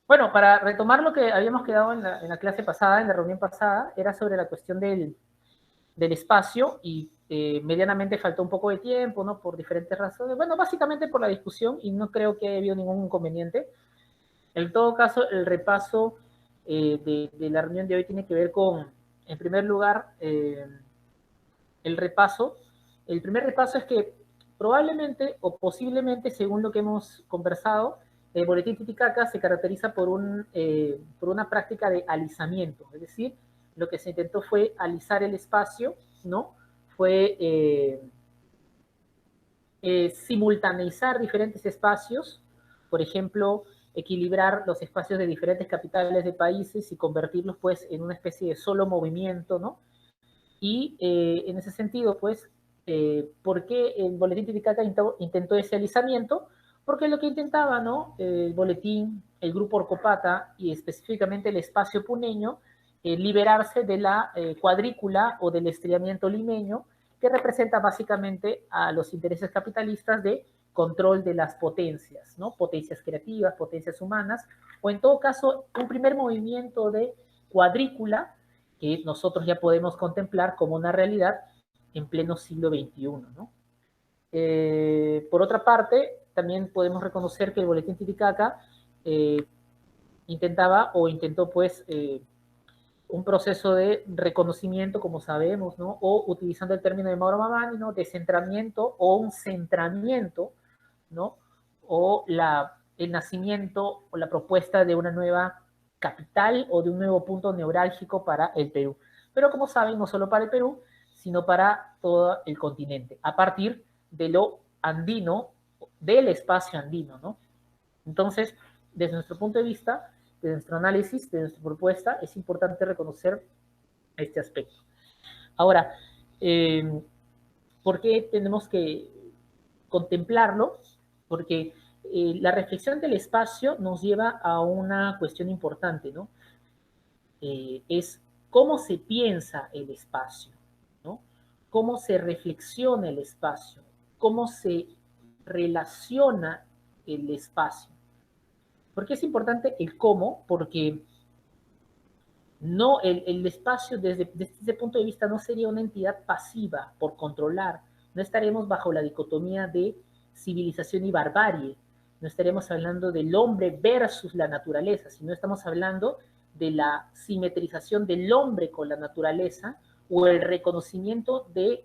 Bueno, para retomar lo que habíamos quedado en la clase pasada, en la reunión pasada, era sobre la cuestión del espacio y medianamente faltó un poco de tiempo, ¿no? Por diferentes razones. Bueno, básicamente por la discusión y no creo que haya habido ningún inconveniente. En todo caso, el repaso de la reunión de hoy tiene que ver con, en primer lugar, el repaso. El primer repaso es que probablemente o posiblemente, según lo que hemos conversado, el boletín Titicaca se caracteriza por una práctica de alisamiento, es decir, lo que se intentó fue alisar el espacio, ¿no? Fue simultaneizar diferentes espacios, por ejemplo, equilibrar los espacios de diferentes capitales de países y convertirlos pues en una especie de solo movimiento, ¿no? Y en ese sentido, pues, ¿por qué el boletín Titicaca intentó ese alisamiento? Porque lo que intentaba, ¿no? El boletín, el grupo Orcopata y específicamente el espacio puneño, liberarse de la cuadrícula o del estrellamiento limeño, que representa básicamente a los intereses capitalistas de control de las potencias, ¿no? Potencias creativas, potencias humanas, o en todo caso, un primer movimiento de cuadrícula que nosotros ya podemos contemplar como una realidad en pleno siglo XXI, ¿no? Por otra parte, también podemos reconocer que el Boletín Titicaca eh, intentaba o intentó pues un proceso de reconocimiento, como sabemos, ¿no? O utilizando el término de Mauro Mamani, ¿no? Descentramiento o un centramiento, ¿no? O el nacimiento o la propuesta de una nueva capital o de un nuevo punto neurálgico para el Perú. Pero como saben, no solo para el Perú, sino para todo el continente, a partir de lo andino, del espacio andino, ¿no? Entonces, desde nuestro punto de vista, de nuestro análisis, de nuestra propuesta, es importante reconocer este aspecto. Ahora, ¿por qué tenemos que contemplarlo? Porque la reflexión del espacio nos lleva a una cuestión importante, ¿no? Es cómo se piensa el espacio, ¿no? Cómo se reflexiona el espacio, cómo se relaciona el espacio. ¿Por qué es importante el cómo? Porque no, el espacio desde ese punto de vista no sería una entidad pasiva por controlar, no estaremos bajo la dicotomía de civilización y barbarie, no estaremos hablando del hombre versus la naturaleza, sino estamos hablando de la simetrización del hombre con la naturaleza o el reconocimiento de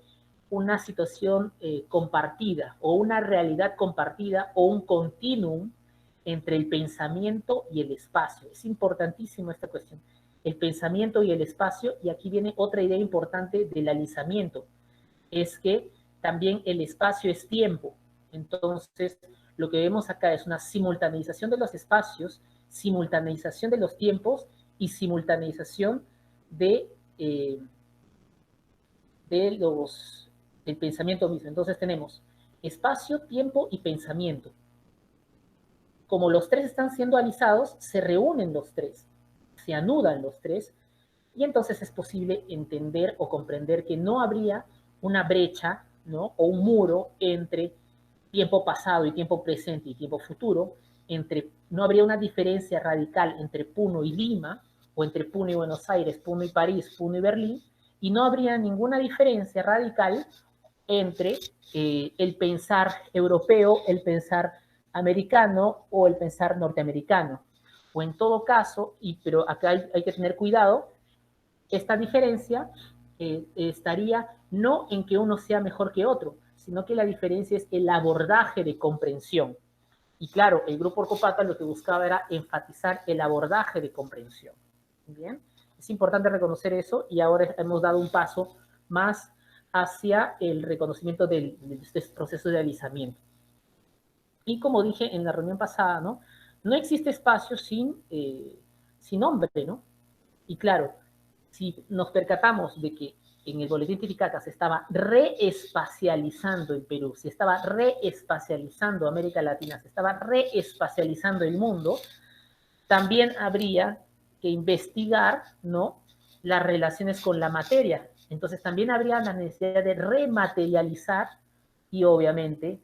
una situación compartida o una realidad compartida o un continuum entre el pensamiento y el espacio. Es importantísimo esta cuestión, el pensamiento y el espacio, y aquí viene otra idea importante del alisamiento, es que también el espacio es tiempo. Entonces, lo que vemos acá es una simultaneización de los espacios, simultaneización de los tiempos y simultaneización de, eh, de los, del pensamiento mismo. Entonces tenemos espacio, tiempo y pensamiento. Como los tres están siendo alisados, se reúnen los tres, se anudan los tres, y entonces es posible entender o comprender que no habría una brecha, ¿no? O un muro entre tiempo pasado y tiempo presente y tiempo futuro, no habría una diferencia radical entre Puno y Lima, o entre Puno y Buenos Aires, Puno y París, Puno y Berlín, y no habría ninguna diferencia radical entre el pensar europeo, el pensar americano o el pensar norteamericano. O en todo caso, pero acá hay que tener cuidado, esta diferencia estaría no en que uno sea mejor que otro, sino que la diferencia es el abordaje de comprensión. Y claro, el grupo Orcopata lo que buscaba era enfatizar el abordaje de comprensión. Bien, es importante reconocer eso y ahora hemos dado un paso más hacia el reconocimiento de este proceso de alisamiento. Y como dije en la reunión pasada, ¿no? No existe espacio sin hombre, ¿no? Y claro, si nos percatamos de que en el boletín Titicaca se estaba reespacializando el Perú, se estaba reespacializando América Latina, se estaba reespacializando el mundo, también habría que investigar, ¿no? Las relaciones con la materia. Entonces también habría la necesidad de rematerializar y obviamente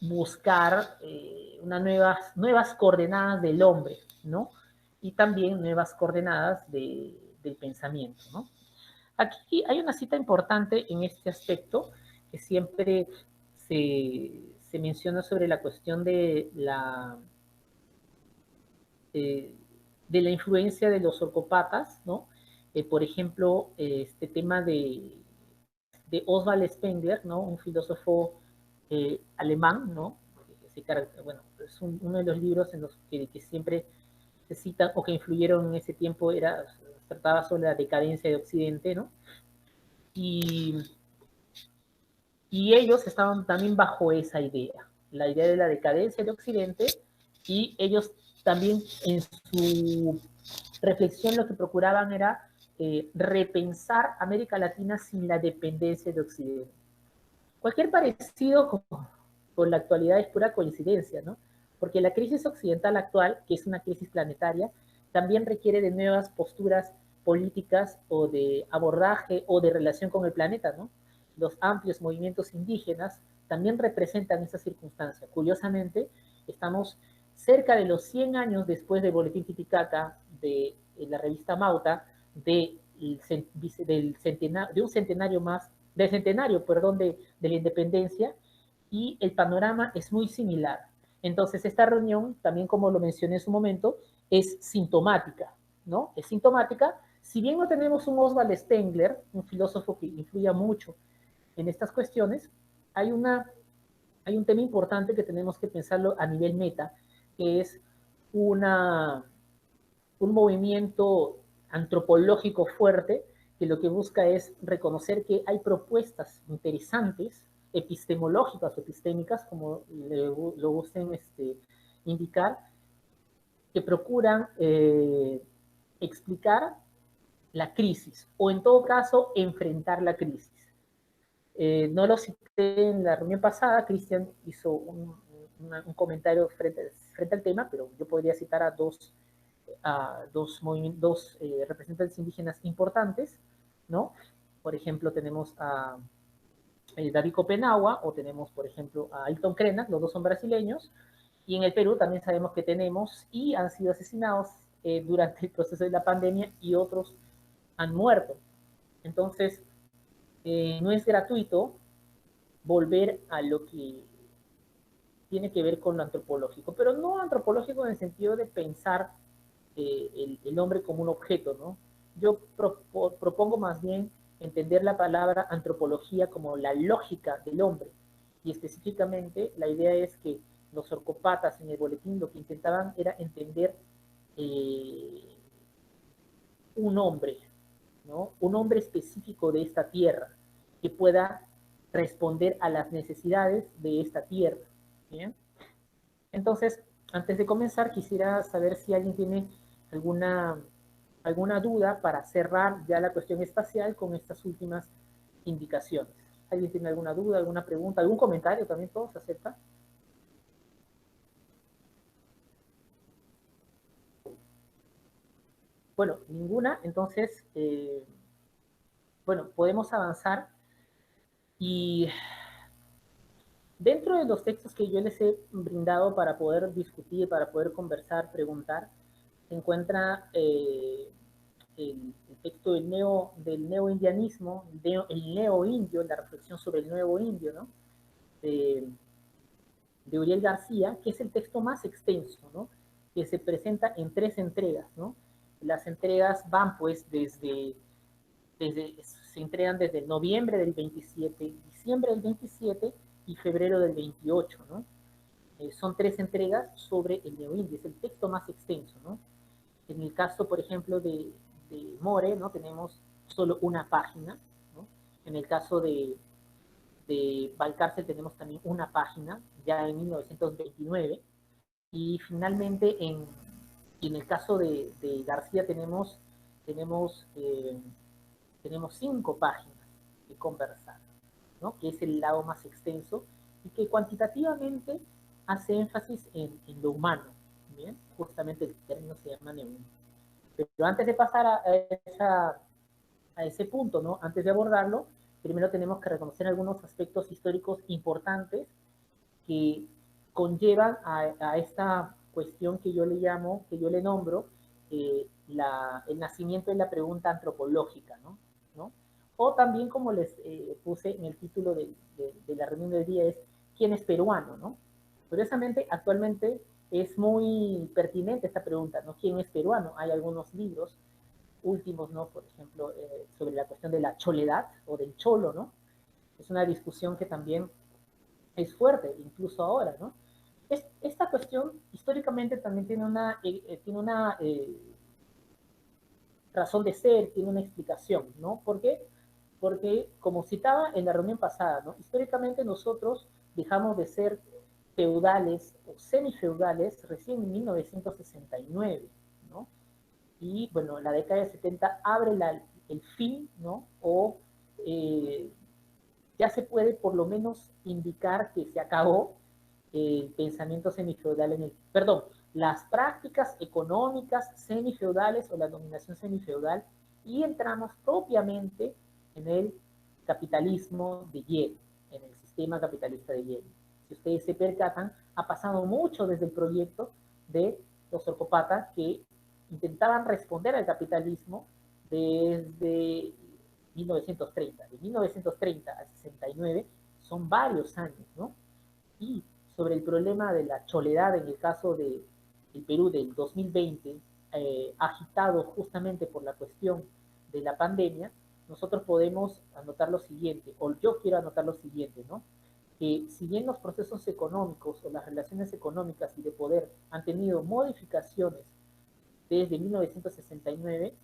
buscar nuevas coordenadas del hombre, ¿no? Y también nuevas coordenadas del pensamiento, ¿no? Aquí hay una cita importante en este aspecto que siempre se menciona sobre la cuestión eh, de la influencia de los orcópatas, ¿no? Por ejemplo, este tema de Oswald Spengler, ¿no? Un filósofo alemán, ¿no? Bueno, es uno de los libros en los que siempre se citan o que influyeron en ese tiempo, trataba sobre la decadencia de Occidente, ¿no? Y, y ellos estaban también bajo esa idea, la idea de la decadencia de Occidente, y ellos también en su reflexión lo que procuraban era repensar América Latina sin la dependencia de Occidente. Cualquier parecido con la actualidad es pura coincidencia, ¿no? Porque la crisis occidental actual, que es una crisis planetaria, también requiere de nuevas posturas políticas o de abordaje o de relación con el planeta, ¿no? Los amplios movimientos indígenas también representan esa circunstancia. Curiosamente, estamos cerca de los 100 años después del Boletín Titicaca, de la revista Mauta, de un centenario más, del centenario, perdón, de la independencia, y el panorama es muy similar. Entonces, esta reunión, también como lo mencioné en su momento, es sintomática, ¿no? Es sintomática. Si bien no tenemos un Oswald Spengler, un filósofo que influya mucho en estas cuestiones, hay, hay un tema importante que tenemos que pensarlo a nivel meta, que es una, un movimiento antropológico fuerte que lo que busca es reconocer que hay propuestas interesantes, epistemológicas o epistémicas, como lo gusten indicar, que procuran explicar la crisis o en todo caso enfrentar la crisis. No lo cité en la reunión pasada, Cristian hizo un comentario frente al tema, pero yo podría citar dos representantes indígenas importantes, ¿no? Por ejemplo, tenemos a David Copenagua o tenemos, por ejemplo, a Ailton Krenak, los dos son brasileños, y en el Perú también sabemos que tenemos y han sido asesinados durante el proceso de la pandemia y otros han muerto. Entonces, no es gratuito volver a lo que tiene que ver con lo antropológico, pero no antropológico en el sentido de pensar el hombre como un objeto, ¿no? Yo propongo más bien entender la palabra antropología como la lógica del hombre, y específicamente la idea es que los orcopatas en el boletín lo que intentaban era entender eh, un hombre, ¿no? Un hombre específico de esta tierra que pueda responder a las necesidades de esta tierra. ¿Bien? Entonces, antes de comenzar, quisiera saber si alguien tiene alguna, alguna duda para cerrar ya la cuestión espacial con estas últimas indicaciones. ¿Alguien tiene alguna duda, alguna pregunta, algún comentario también? ¿Todo se acepta? Bueno, ninguna. Entonces, bueno, podemos avanzar y dentro de los textos que yo les he brindado para poder discutir, para poder conversar, preguntar, se encuentra el texto del neoindianismo, el neo-indio, la reflexión sobre el nuevo indio, ¿no? De, de Uriel García, que es el texto más extenso, ¿no? Que se presenta en 3 entregas, ¿no? Las entregas van pues se entregan desde noviembre del 27, diciembre del 27 y febrero del 28, ¿no? Son 3 entregas sobre el neoindio, es el texto más extenso, ¿no? En el caso, por ejemplo, de More, ¿no? Tenemos solo una página, ¿no? En el caso de Valcárcel tenemos también una página, ya en 1929, y finalmente en el caso de García tenemos, tenemos 5 páginas de conversar, ¿no? Que es el lado más extenso y que cuantitativamente hace énfasis en lo humano, ¿bien? Justamente el término se llama neuronas. Pero antes de pasar a ese punto, ¿no? Antes de abordarlo, primero tenemos que reconocer algunos aspectos históricos importantes que conllevan a esta cuestión que yo le llamo, que yo le nombro, el nacimiento de la pregunta antropológica, ¿no? ¿No? O también, como les puse en el título de la reunión del día, es ¿quién es peruano? ¿No? Curiosamente, actualmente es muy pertinente esta pregunta, ¿no? ¿Quién es peruano? Hay algunos libros últimos, ¿no? Por ejemplo, sobre la cuestión de la choledad o del cholo, ¿no? Es una discusión que también es fuerte, incluso ahora, ¿no? Esta cuestión históricamente también tiene una razón de ser, tiene una explicación, ¿no? ¿Por qué? Porque, como citaba en la reunión pasada, ¿no? Históricamente nosotros dejamos de ser feudales o semifeudales recién en 1969, ¿no? Y, bueno, la década de 70 abre el fin, ¿no? O ya se puede por lo menos indicar que se acabó el pensamiento semifeudal perdón, las prácticas económicas semifeudales o la dominación semifeudal y entramos propiamente en el capitalismo de hielo, en el sistema capitalista de hielo. Si ustedes se percatan, ha pasado mucho desde el proyecto de los Orcopata que intentaban responder al capitalismo desde 1930. De 1930 a 69 son varios años, ¿no? Y sobre el problema de la choledad en el caso del Perú del 2020, agitado justamente por la cuestión de la pandemia, nosotros podemos anotar lo siguiente, o yo quiero anotar lo siguiente, ¿no? Que si bien los procesos económicos o las relaciones económicas y de poder han tenido modificaciones desde 1969,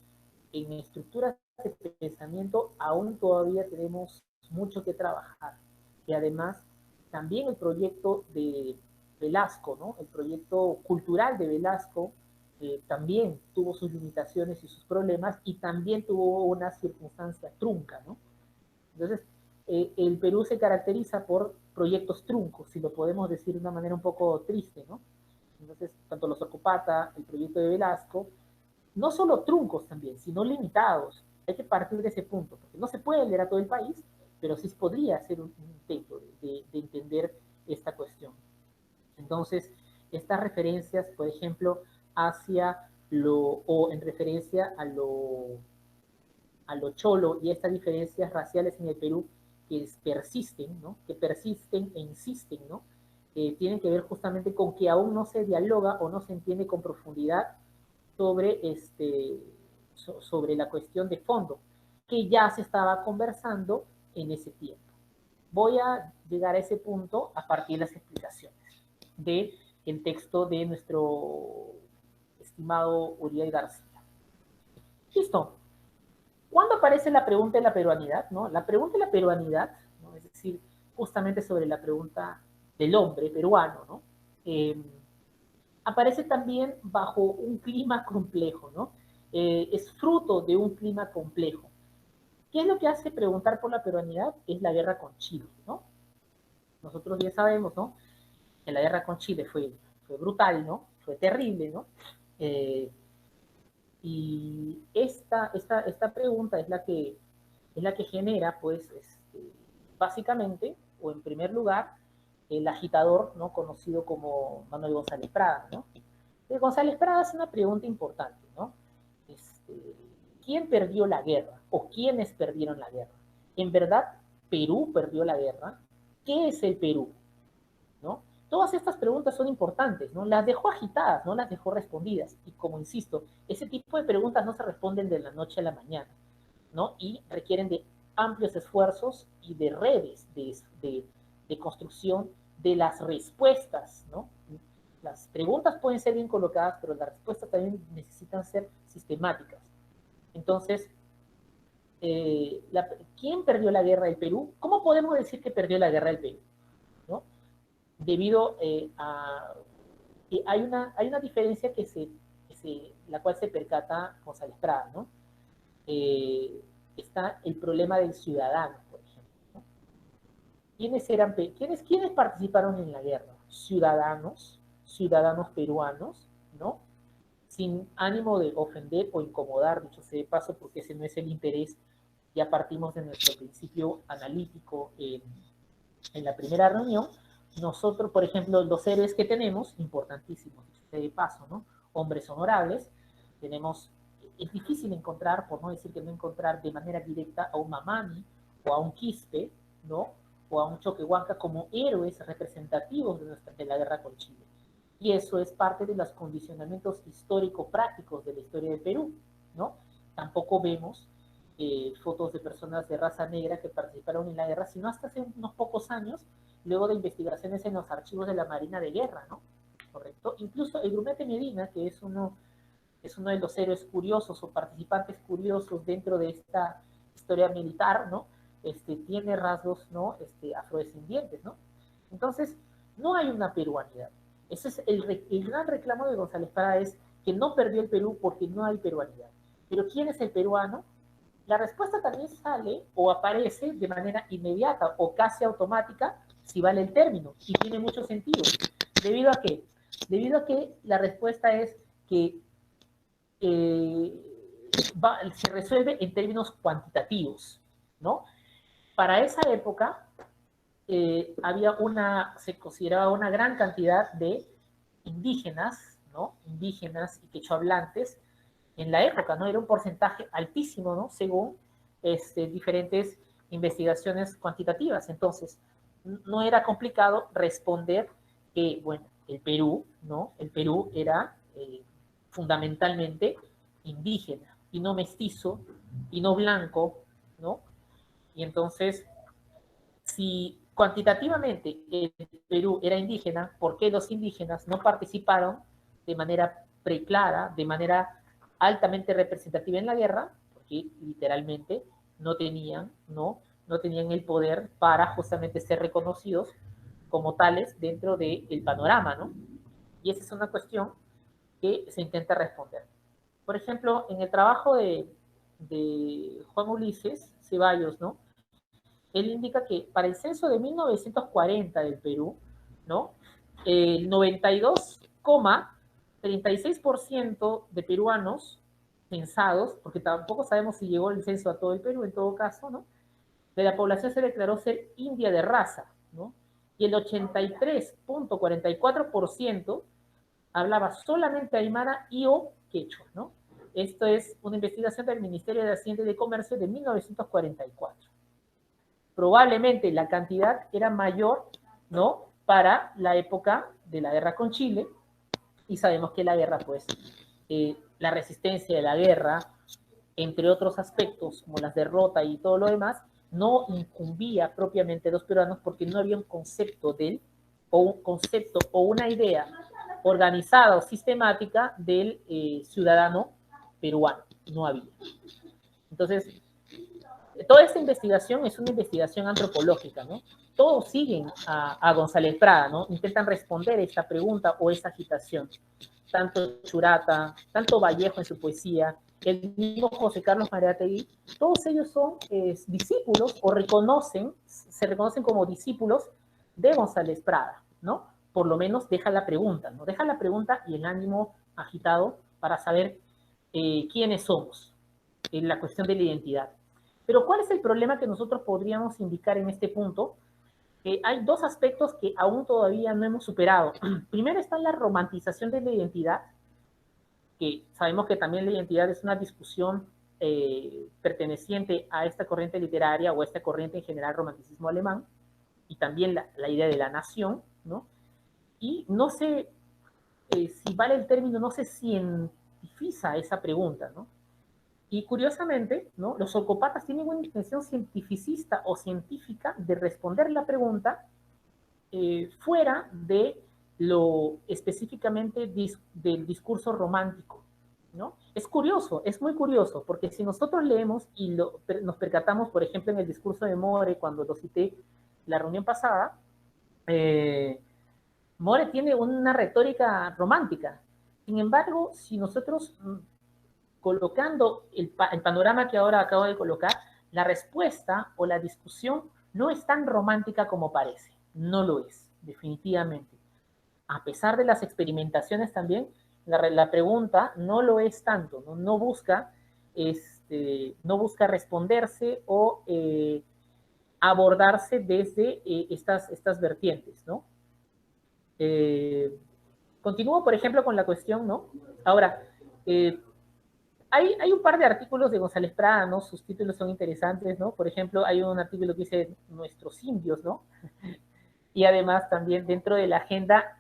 en estructuras de pensamiento aún todavía tenemos mucho que trabajar. Y además, también el proyecto de Velasco, ¿no? El proyecto cultural de Velasco también tuvo sus limitaciones y sus problemas y también tuvo una circunstancia trunca, ¿no? Entonces, el Perú se caracteriza por proyectos truncos, si lo podemos decir de una manera un poco triste, ¿no? Entonces, tanto los Ocupata, el proyecto de Velasco, no solo truncos también, sino limitados. Hay que partir de ese punto, porque no se puede leer a todo el país, pero sí podría ser un intento de entender esta cuestión. Entonces, estas referencias, por ejemplo, hacia o en referencia a lo cholo y estas diferencias raciales en el Perú que persisten, ¿no? Que persisten e insisten, ¿no? Tienen que ver justamente con que aún no se dialoga o no se entiende con profundidad sobre, sobre la cuestión de fondo, que ya se estaba conversando en ese tiempo. Voy a llegar a ese punto a partir de las explicaciones del texto de nuestro estimado Uriel García. Listo. ¿Cuándo aparece la pregunta de la peruanidad? ¿No? La pregunta de la peruanidad, ¿no? Es decir, justamente sobre la pregunta del hombre peruano, ¿no? Aparece también bajo un clima complejo, ¿no? Es fruto de un clima complejo. ¿Qué es lo que hace preguntar por la peruanidad? Es la guerra con Chile, ¿no? Nosotros ya sabemos, ¿no? Que la guerra con Chile fue brutal, ¿no? Fue terrible, ¿no? Y esta pregunta es la que genera, pues, básicamente, o en primer lugar, el agitador, ¿no? Conocido como Manuel González Prada, ¿no? González Prada hace una pregunta importante, ¿no? ¿Quién perdió la guerra? ¿O quiénes perdieron la guerra? ¿En verdad Perú perdió la guerra? ¿Qué es el Perú? ¿No? Todas estas preguntas son importantes, ¿no? Las dejó agitadas, no las dejó respondidas. Y como insisto, ese tipo de preguntas no se responden de la noche a la mañana, ¿no? Y requieren de amplios esfuerzos y de redes de construcción de las respuestas, ¿no? Las preguntas pueden ser bien colocadas, pero las respuestas también necesitan ser sistemáticas. Entonces, ¿quién perdió la guerra del Perú? ¿Cómo podemos decir que perdió la guerra del Perú? ¿No? Debido a que hay una diferencia la cual se percata González Prada, ¿no? Está el problema del ciudadano, por ejemplo, ¿no? ¿Quiénes participaron en la guerra? Ciudadanos peruanos, ¿no? Sin ánimo de ofender o incomodar, dicho sea de paso, porque ese no es el interés. Ya partimos de nuestro principio analítico en la primera reunión, nosotros, por ejemplo, los héroes que tenemos, importantísimos, de paso, ¿no? Hombres honorables, tenemos, es difícil encontrar, por no decir que no encontrar de manera directa a un Mamani o a un Quispe, ¿no? O a un Choquehuanca como héroes representativos de la guerra con Chile. Y eso es parte de los condicionamientos histórico-prácticos de la historia de Perú, ¿no? Tampoco vemos fotos de personas de raza negra que participaron en la guerra, sino hasta hace unos pocos años, luego de investigaciones en los archivos de la Marina de Guerra, ¿no? Correcto. Incluso el Grumete Medina, que es uno de los héroes curiosos o participantes curiosos dentro de esta historia militar, ¿no? Tiene rasgos, ¿no? Afrodescendientes, ¿no? Entonces, no hay una peruanidad. Ese es el gran reclamo de González Prada, es que no perdió el Perú porque no hay peruanidad. Pero ¿quién es el peruano? La respuesta también sale o aparece de manera inmediata o casi automática, si vale el término, y tiene mucho sentido. ¿Debido a qué? Debido a que la respuesta es que se resuelve en términos cuantitativos, ¿no? Para esa época se consideraba una gran cantidad de indígenas, ¿no? Indígenas y quechohablantes en la época, ¿no? Era un porcentaje altísimo, ¿no? Según diferentes investigaciones cuantitativas. Entonces, no era complicado responder que, bueno, el Perú, ¿no? El Perú era fundamentalmente indígena, y no mestizo, y no blanco, ¿no? Y entonces, si cuantitativamente el Perú era indígena, ¿por qué los indígenas no participaron de manera preclara, de manera altamente representativa en la guerra? Porque literalmente no tenían el poder para justamente ser reconocidos como tales dentro del panorama, ¿no? Y esa es una cuestión que se intenta responder. Por ejemplo, en el trabajo de Juan Ulises Ceballos, ¿no? Él indica que para el censo de 1940 del Perú, ¿no? El 92,36% de peruanos censados, porque tampoco sabemos si llegó el censo a todo el Perú, en todo caso, ¿no? De la población se declaró ser india de raza, ¿no? Y el 83,44% hablaba solamente aymara y o quechua, ¿no? Esto es una investigación del Ministerio de Hacienda y de Comercio de 1944. Probablemente la cantidad era mayor, ¿no? Para la época de la guerra con Chile, y sabemos que la guerra, pues, la resistencia de la guerra, entre otros aspectos, como las derrotas y todo lo demás, no incumbía propiamente a los peruanos porque no había un concepto o una idea organizada o sistemática del ciudadano peruano. No había. Entonces, toda esta investigación es una investigación antropológica, ¿no? Todos siguen a González Prada, ¿no? Intentan responder esta pregunta o esa agitación. Tanto Churata, tanto Vallejo en su poesía, el mismo José Carlos Mariátegui, todos ellos son discípulos o se reconocen como discípulos de González Prada, ¿no? Por lo menos deja la pregunta, ¿no? Deja la pregunta y el ánimo agitado para saber quiénes somos, en la cuestión de la identidad. Pero ¿cuál es el problema que nosotros podríamos indicar en este punto? Hay dos aspectos que aún todavía no hemos superado. Primero está la romantización de la identidad, que sabemos que también la identidad es una discusión perteneciente a esta corriente literaria o a esta corriente en general romanticismo alemán, y también la idea de la nación, ¿no? Y no sé si vale el término, no se cientifica esa pregunta, ¿no? Y curiosamente, ¿no? Los socopatas tienen una intención cientificista o científica de responder la pregunta fuera de lo específicamente del discurso romántico, ¿no? Es curioso, es muy curioso, porque si nosotros leemos y nos percatamos, por ejemplo, en el discurso de More, cuando lo cité la reunión pasada, More tiene una retórica romántica. Sin embargo, si nosotros colocando el panorama que ahora acabo de colocar, la respuesta o la discusión no es tan romántica como parece. No lo es, definitivamente. A pesar de las experimentaciones también, la pregunta no lo es tanto, no busca responderse o abordarse desde estas vertientes, ¿no? Continúo, por ejemplo, con la cuestión, ¿no? Ahora, hay un par de artículos de González Prada, ¿no? Sus títulos son interesantes, ¿no? Por ejemplo, hay un artículo que dice Nuestros indios, ¿no? Y además también dentro de la agenda,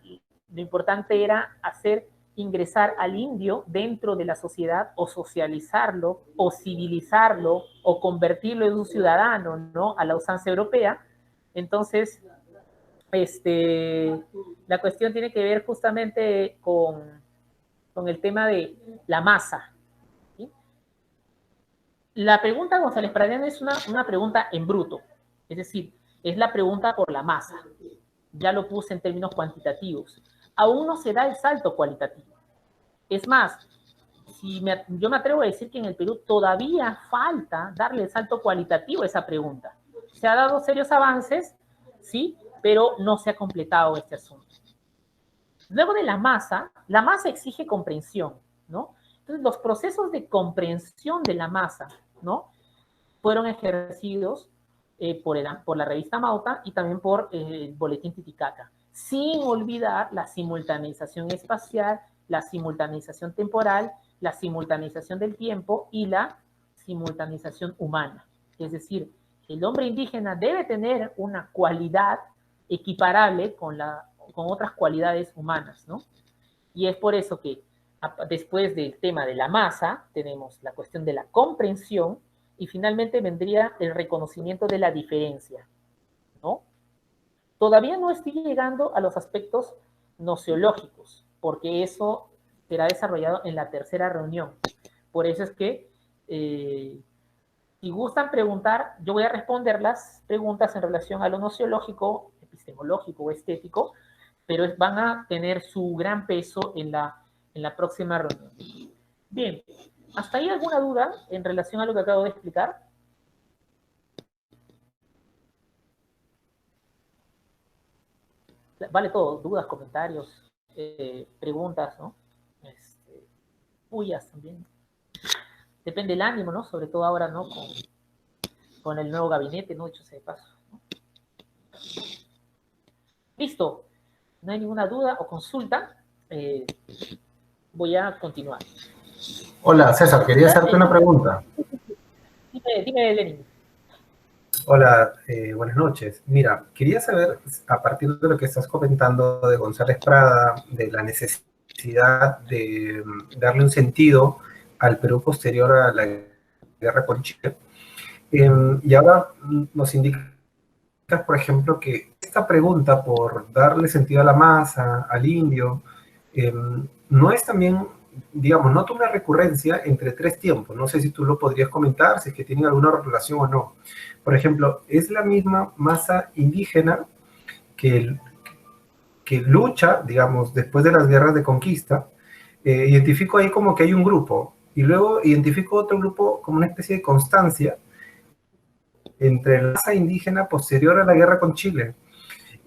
lo importante era hacer ingresar al indio dentro de la sociedad o socializarlo o civilizarlo o convertirlo en un ciudadano, ¿no? A la usanza europea. Entonces, la cuestión tiene que ver justamente con el tema de la masa. ¿Sí? La pregunta González Pradiano es una pregunta en bruto, es decir, es la pregunta por la masa. Ya lo puse en términos cuantitativos. Aún no se da el salto cualitativo. Es más, yo me atrevo a decir que en el Perú todavía falta darle el salto cualitativo a esa pregunta. Se ha dado serios avances, sí, pero no se ha completado este asunto. Luego de la masa exige comprensión, ¿no? Entonces, los procesos de comprensión de la masa, ¿no? Fueron ejercidos por la revista Mauta y también por el boletín Titicaca, sin olvidar la simultaneización espacial, la simultaneización temporal, la simultaneización del tiempo y la simultaneización humana. Es decir, el hombre indígena debe tener una cualidad equiparable con otras cualidades humanas, ¿no? Y es por eso que después del tema de la masa, tenemos la cuestión de la comprensión y finalmente vendría el reconocimiento de la diferencia, ¿no? Todavía no estoy llegando a los aspectos nociológicos, porque eso será desarrollado en la tercera reunión. Por eso es que, si gustan preguntar, yo voy a responder las preguntas en relación a lo nociológico, epistemológico o estético, pero van a tener su gran peso en la próxima reunión. Bien, ¿hasta ahí alguna duda en relación a lo que acabo de explicar? Vale todo, dudas, comentarios, preguntas, ¿no? Pullas también. Depende del ánimo, ¿no? Sobre todo ahora, ¿no? Con el nuevo gabinete, ¿no? Dicho sea de paso, ¿no? Listo. No hay ninguna duda o consulta. Voy a continuar. Hola, César, quería hacerte una pregunta. Dime, Lenin. Hola, buenas noches. Mira, quería saber, a partir de lo que estás comentando de González Prada, de la necesidad de darle un sentido al Perú posterior a la guerra con Chile, y ahora nos indicas, por ejemplo, que esta pregunta por darle sentido a la masa, al indio, no es también, digamos, nota una recurrencia entre tres tiempos. No sé si tú lo podrías comentar, si es que tienen alguna relación o no. Por ejemplo, es la misma masa indígena que, que lucha, digamos, después de las guerras de conquista. Identifico ahí como que hay un grupo, y luego identifico otro grupo como una especie de constancia entre la masa indígena posterior a la guerra con Chile.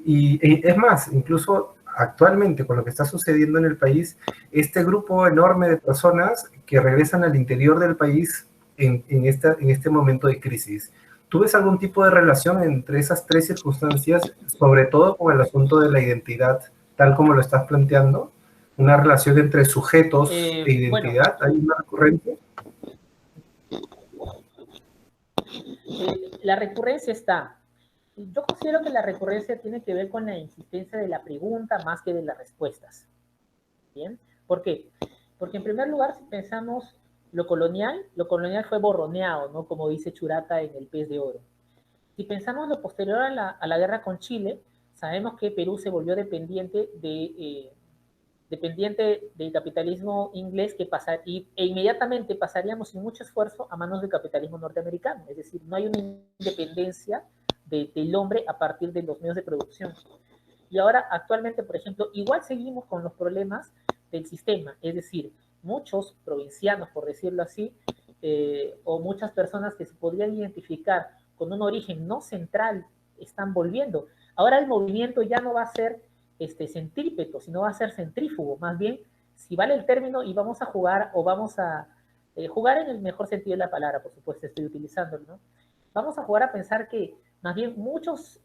Y es más, incluso actualmente con lo que está sucediendo en el país, este grupo enorme de personas que regresan al interior del país en este momento de crisis. ¿Tú ves algún tipo de relación entre esas tres circunstancias, sobre todo con el asunto de la identidad, tal como lo estás planteando? ¿Una relación entre sujetos e identidad? Bueno, ¿Hay una recurrencia? La recurrencia está. Yo considero que la recurrencia tiene que ver con la insistencia de la pregunta más que de las respuestas. ¿Bien? ¿Por qué? Porque en primer lugar, si pensamos lo colonial fue borroneado, ¿no? Como dice Churata en El Pez de Oro. Si pensamos lo posterior a la guerra con Chile, sabemos que Perú se volvió dependiente del capitalismo inglés e inmediatamente pasaríamos sin mucho esfuerzo a manos del capitalismo norteamericano. Es decir, no hay una independencia del hombre a partir de los medios de producción. Y ahora, actualmente, por ejemplo, igual seguimos con los problemas del sistema. Es decir, muchos provincianos, por decirlo así, o muchas personas que se podrían identificar con un origen no central, están volviendo. Ahora el movimiento ya no va a ser centrípeto, sino va a ser centrífugo. Más bien, si vale el término, y vamos a jugar, o vamos a jugar en el mejor sentido de la palabra, por supuesto, estoy utilizándolo, ¿no? Vamos a jugar a pensar que Más bien, muchas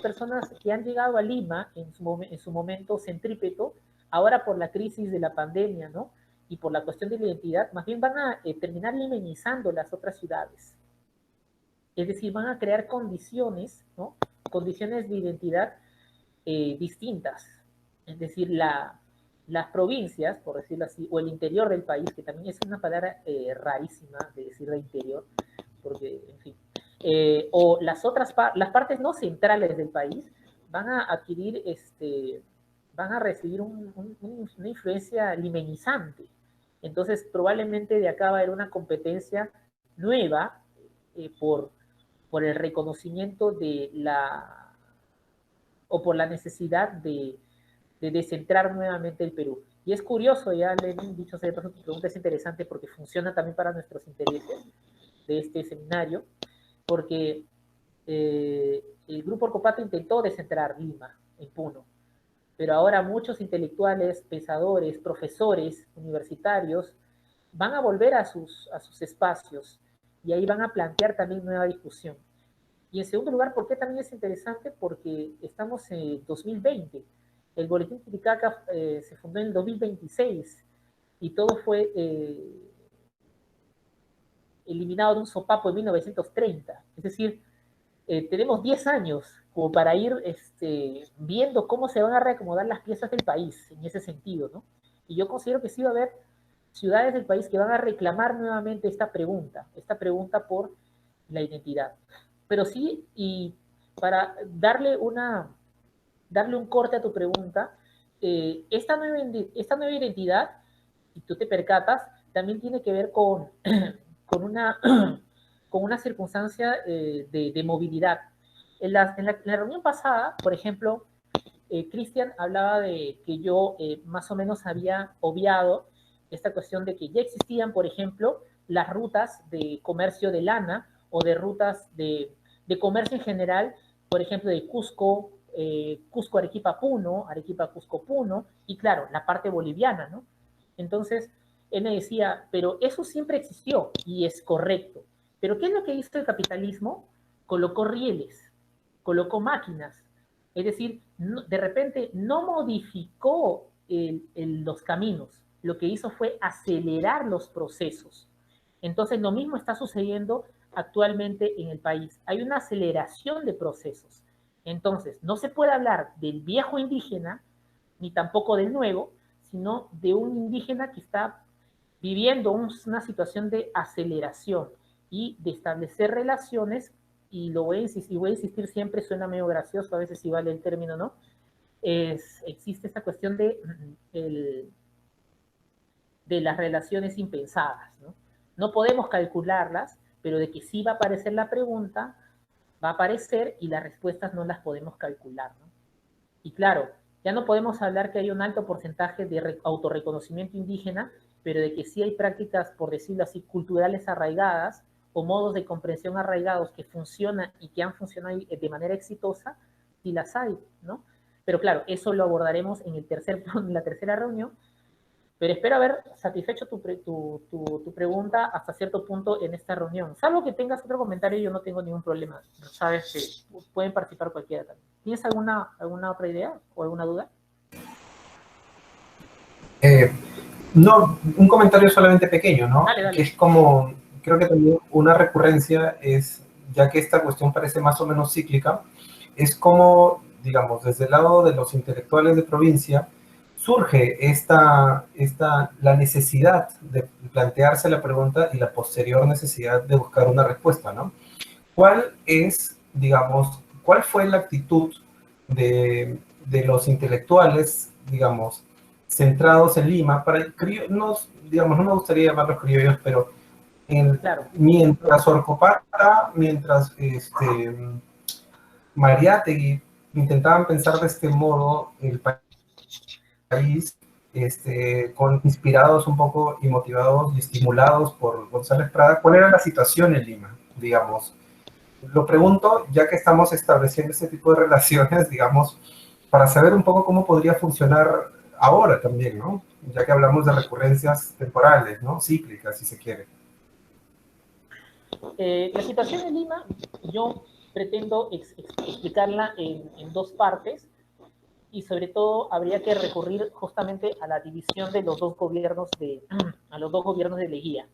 personas que han llegado a Lima en su momento centrípeto, ahora por la crisis de la pandemia, ¿no? Y por la cuestión de la identidad, más bien van a terminar limenizando las otras ciudades. Es decir, van a crear condiciones, ¿no? Condiciones de identidad distintas. Es decir, las provincias, por decirlo así, o el interior del país, que también es una palabra rarísima de decir de interior, porque, en fin, o las partes no centrales del país van a adquirir, van a recibir una influencia limenizante. Entonces, probablemente de acá va a haber una competencia nueva por el reconocimiento de o por la necesidad de descentrar nuevamente el Perú. Y es curioso, ya Lenin, dicho sea de paso, tu pregunta es interesante porque funciona también para nuestros intereses de este seminario, porque el Grupo Orcopato intentó descentrar Lima en Puno, pero ahora muchos intelectuales, pensadores, profesores universitarios van a volver a sus espacios y ahí van a plantear también nueva discusión. Y en segundo lugar, ¿por qué también es interesante? Porque estamos en 2020. El Boletín Titicaca se fundó en el 2026 y todo fue eliminado de un sopapo en 1930. Es decir, tenemos 10 años como para ir viendo cómo se van a reacomodar las piezas del país en ese sentido, ¿no? Y yo considero que sí va a haber ciudades del país que van a reclamar nuevamente esta pregunta por la identidad. Pero sí, y para darle un corte a tu pregunta, esta nueva identidad, si tú te percatas, también tiene que ver con una, con una circunstancia de movilidad. En la reunión pasada, por ejemplo, Cristian hablaba de que yo más o menos había obviado esta cuestión de que ya existían, por ejemplo, las rutas de comercio de lana o de rutas de comercio en general, por ejemplo, de Cusco, Cusco, Arequipa, Puno, Arequipa, Cusco, Puno, y claro, la parte boliviana, ¿no? Entonces, él me decía, pero eso siempre existió y es correcto. Pero ¿qué es lo que hizo el capitalismo? Colocó rieles, colocó máquinas, es decir, de repente no modificó los caminos, lo que hizo fue acelerar los procesos. Entonces, lo mismo está sucediendo actualmente en el país. Hay una aceleración de procesos. Entonces, no se puede hablar del viejo indígena, ni tampoco del nuevo, sino de un indígena que está viviendo una situación de aceleración y de establecer relaciones, y lo voy a insistir siempre, suena medio gracioso, a veces si vale el término, ¿no? Existe esta cuestión de las relaciones impensadas, ¿no? No podemos calcularlas, pero de que sí va a aparecer la pregunta, va a aparecer y las respuestas no las podemos calcular, ¿no? Y claro, ya no podemos hablar que hay un alto porcentaje de autorreconocimiento indígena, pero de que sí hay prácticas, por decirlo así, culturales arraigadas o modos de comprensión arraigados que funcionan y que han funcionado de manera exitosa, sí las hay, ¿no? Pero claro, eso lo abordaremos en la tercera reunión, pero espero haber satisfecho tu pregunta hasta cierto punto en esta reunión. Salvo que tengas otro comentario, yo no tengo ningún problema. Sabes que pueden participar cualquiera también. ¿Tienes alguna otra idea o alguna duda? No, un comentario solamente pequeño, ¿no? Dale, dale. Que es como, creo que también una recurrencia es, ya que esta cuestión parece más o menos cíclica, es como, digamos, desde el lado de los intelectuales de provincia, surge la necesidad de plantearse la pregunta y la posterior necesidad de buscar una respuesta, ¿no? ¿Cuál es, digamos, cuál fue la actitud de los intelectuales, digamos, centrados en Lima, no, digamos, no me gustaría llamarlos criollos, pero Claro. mientras Orcopata, mientras Mariátegui intentaban pensar de este modo el país, inspirados un poco y motivados y estimulados por González Prada, ¿cuál era la situación en Lima, digamos? Lo pregunto, ya que estamos estableciendo este tipo de relaciones, digamos, para saber un poco cómo podría funcionar ahora también, ¿no? Ya que hablamos de recurrencias temporales, ¿no? Cíclicas, si se quiere. La situación en Lima, yo pretendo explicarla en dos partes y sobre todo habría que recurrir justamente a la división de los dos gobiernos a los dos gobiernos de Leguía,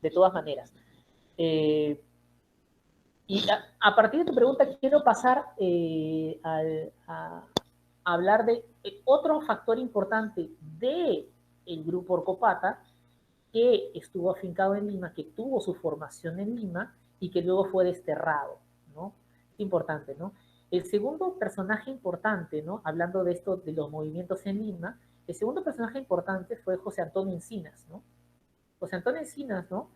de todas maneras. Y a partir de tu pregunta quiero pasar a hablar de otro factor importante del grupo Orcopata, que estuvo afincado en Lima, que tuvo su formación en Lima y que luego fue desterrado, ¿no? Es importante, ¿no? El segundo personaje importante, ¿no? Hablando de esto, de los movimientos en Lima, el segundo personaje importante fue José Antonio Encinas, ¿no? José Antonio Encinas, ¿no?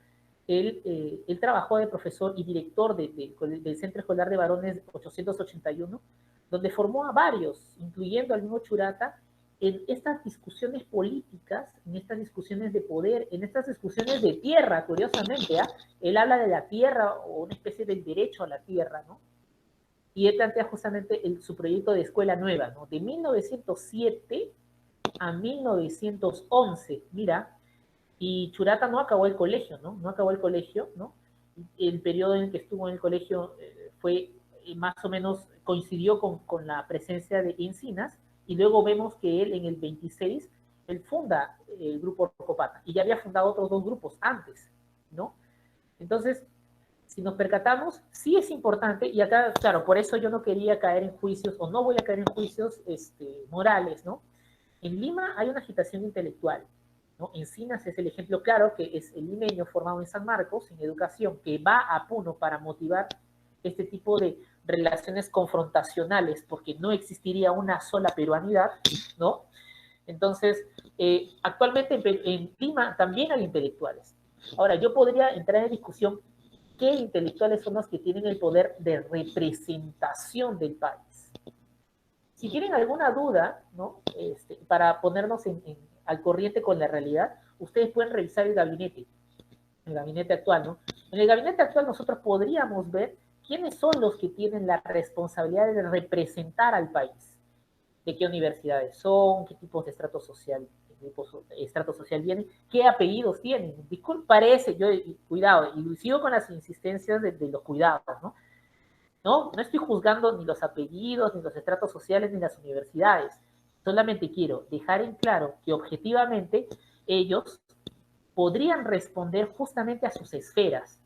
Él trabajó de profesor y director del Centro Escolar de Varones 881, donde formó a varios, incluyendo al mismo Churata, en estas discusiones políticas, en estas discusiones de poder, en estas discusiones de tierra, curiosamente, ¿eh? Él habla de la tierra o una especie del derecho a la tierra, ¿no? Y él plantea justamente su proyecto de escuela nueva, ¿no? De 1907 a 1911, mira, y Churata no acabó el colegio, ¿no? No acabó el colegio, ¿no? El periodo en el que estuvo en el colegio fue más o menos, coincidió con la presencia de Encinas, y luego vemos que él en el 26, él funda el grupo Orcopata, y ya había fundado otros dos grupos antes, ¿no? Entonces, si nos percatamos, sí es importante, y acá, claro, por eso yo no quería caer en juicios, o no voy a caer en juicios morales, ¿no? En Lima hay una agitación intelectual, ¿no? Encinas es el ejemplo claro, que es el limeño formado en San Marcos, en educación, que va a Puno para motivar este tipo de relaciones confrontacionales, porque no existiría una sola peruanidad, ¿no? Entonces, actualmente en Lima también hay intelectuales. Ahora, yo podría entrar en discusión qué intelectuales son los que tienen el poder de representación del país. Si tienen alguna duda, ¿no? Para ponernos al corriente con la realidad, ustedes pueden revisar el gabinete actual, ¿no? En el gabinete actual nosotros podríamos ver quiénes son los que tienen la responsabilidad de representar al país, de qué universidades son, qué tipos de estrato social vienen, qué apellidos tienen. Disculpe, parece, cuidado, y sigo con las insistencias de los cuidados, ¿no? No estoy juzgando ni los apellidos, ni los estratos sociales, ni las universidades. Solamente quiero dejar en claro que objetivamente ellos podrían responder justamente a sus esferas.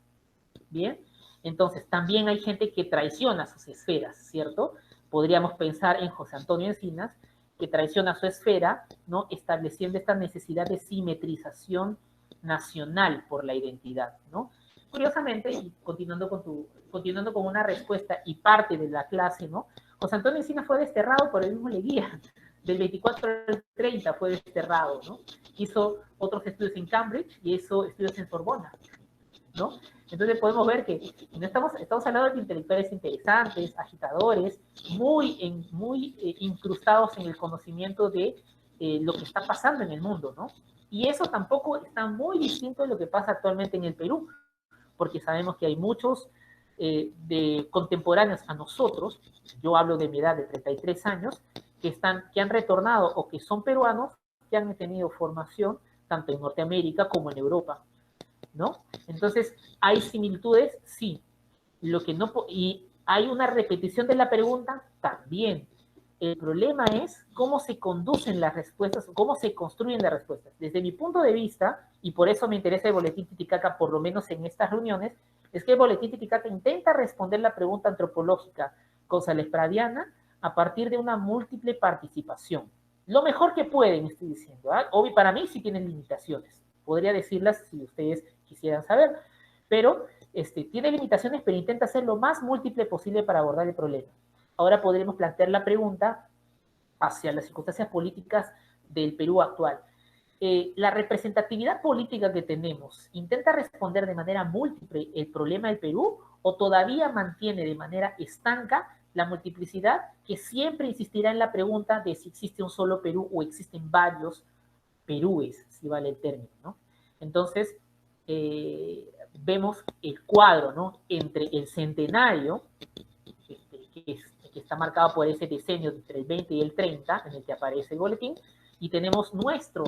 ¿Bien? Entonces, también hay gente que traiciona sus esferas, ¿cierto? Podríamos pensar en José Antonio Encinas, que traiciona su esfera, ¿no? Estableciendo esta necesidad de simetrización nacional por la identidad, ¿no? Curiosamente, y continuando con una respuesta y parte de la clase, ¿no? José Antonio Encinas fue desterrado por el mismo Leguía, del 24 al 30 fue desterrado, ¿no? Hizo otros estudios en Cambridge y hizo estudios en Sorbona, ¿no? Entonces podemos ver que no estamos hablando de intelectuales interesantes, agitadores, muy incrustados en el conocimiento de lo que está pasando en el mundo, ¿no? Y eso tampoco está muy distinto de lo que pasa actualmente en el Perú, porque sabemos que hay muchos de contemporáneos a nosotros, yo hablo de mi edad de 33 años, que han retornado o que son peruanos, que han tenido formación tanto en Norteamérica como en Europa, ¿no? Entonces, ¿hay similitudes? Sí. Y hay una repetición de la pregunta también. El problema es cómo se conducen las respuestas, cómo se construyen las respuestas. Desde mi punto de vista, y por eso me interesa el Boletín Titicaca, por lo menos en estas reuniones, es que el Boletín Titicaca intenta responder la pregunta antropológica gonzález-pradiana a partir de una múltiple participación. Lo mejor que pueden, estoy diciendo. ¿Eh? Obvio, para mí sí tienen limitaciones. Podría decirlas si ustedes quisieran saber, pero tiene limitaciones, pero intenta ser lo más múltiple posible para abordar el problema. Ahora podremos plantear la pregunta hacia las circunstancias políticas del Perú actual. La representatividad política que tenemos, ¿intenta responder de manera múltiple el problema del Perú o todavía mantiene de manera estanca la multiplicidad que siempre insistirá en la pregunta de si existe un solo Perú o existen varios Perúes, si vale el término, ¿no? Entonces, vemos el cuadro, ¿no? Entre el centenario, que está marcado por ese decenio entre el 20 y el 30, en el que aparece el boletín, y tenemos nuestra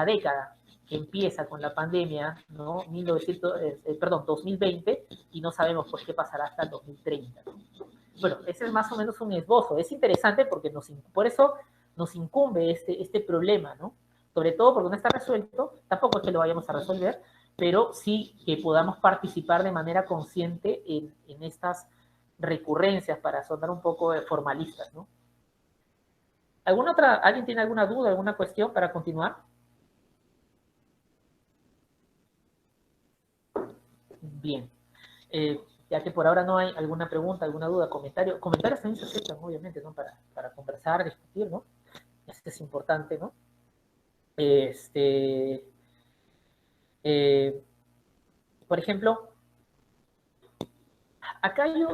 década, empieza con la pandemia, ¿no? 2020, y no sabemos por qué pasará hasta el 2030. ¿No? Bueno, ese es más o menos un esbozo. Es interesante porque por eso nos incumbe este problema, ¿no? Sobre todo porque no está resuelto, tampoco es que lo vayamos a resolver, pero sí que podamos participar de manera consciente en estas recurrencias para sonar un poco formalistas, ¿no? ¿Alguien tiene alguna duda, alguna cuestión para continuar? Bien. Ya que por ahora no hay alguna pregunta, alguna duda, comentarios también se aceptan, obviamente, ¿no? Para conversar, discutir, ¿no? Esto es importante, ¿no? Eh, por ejemplo, acá hay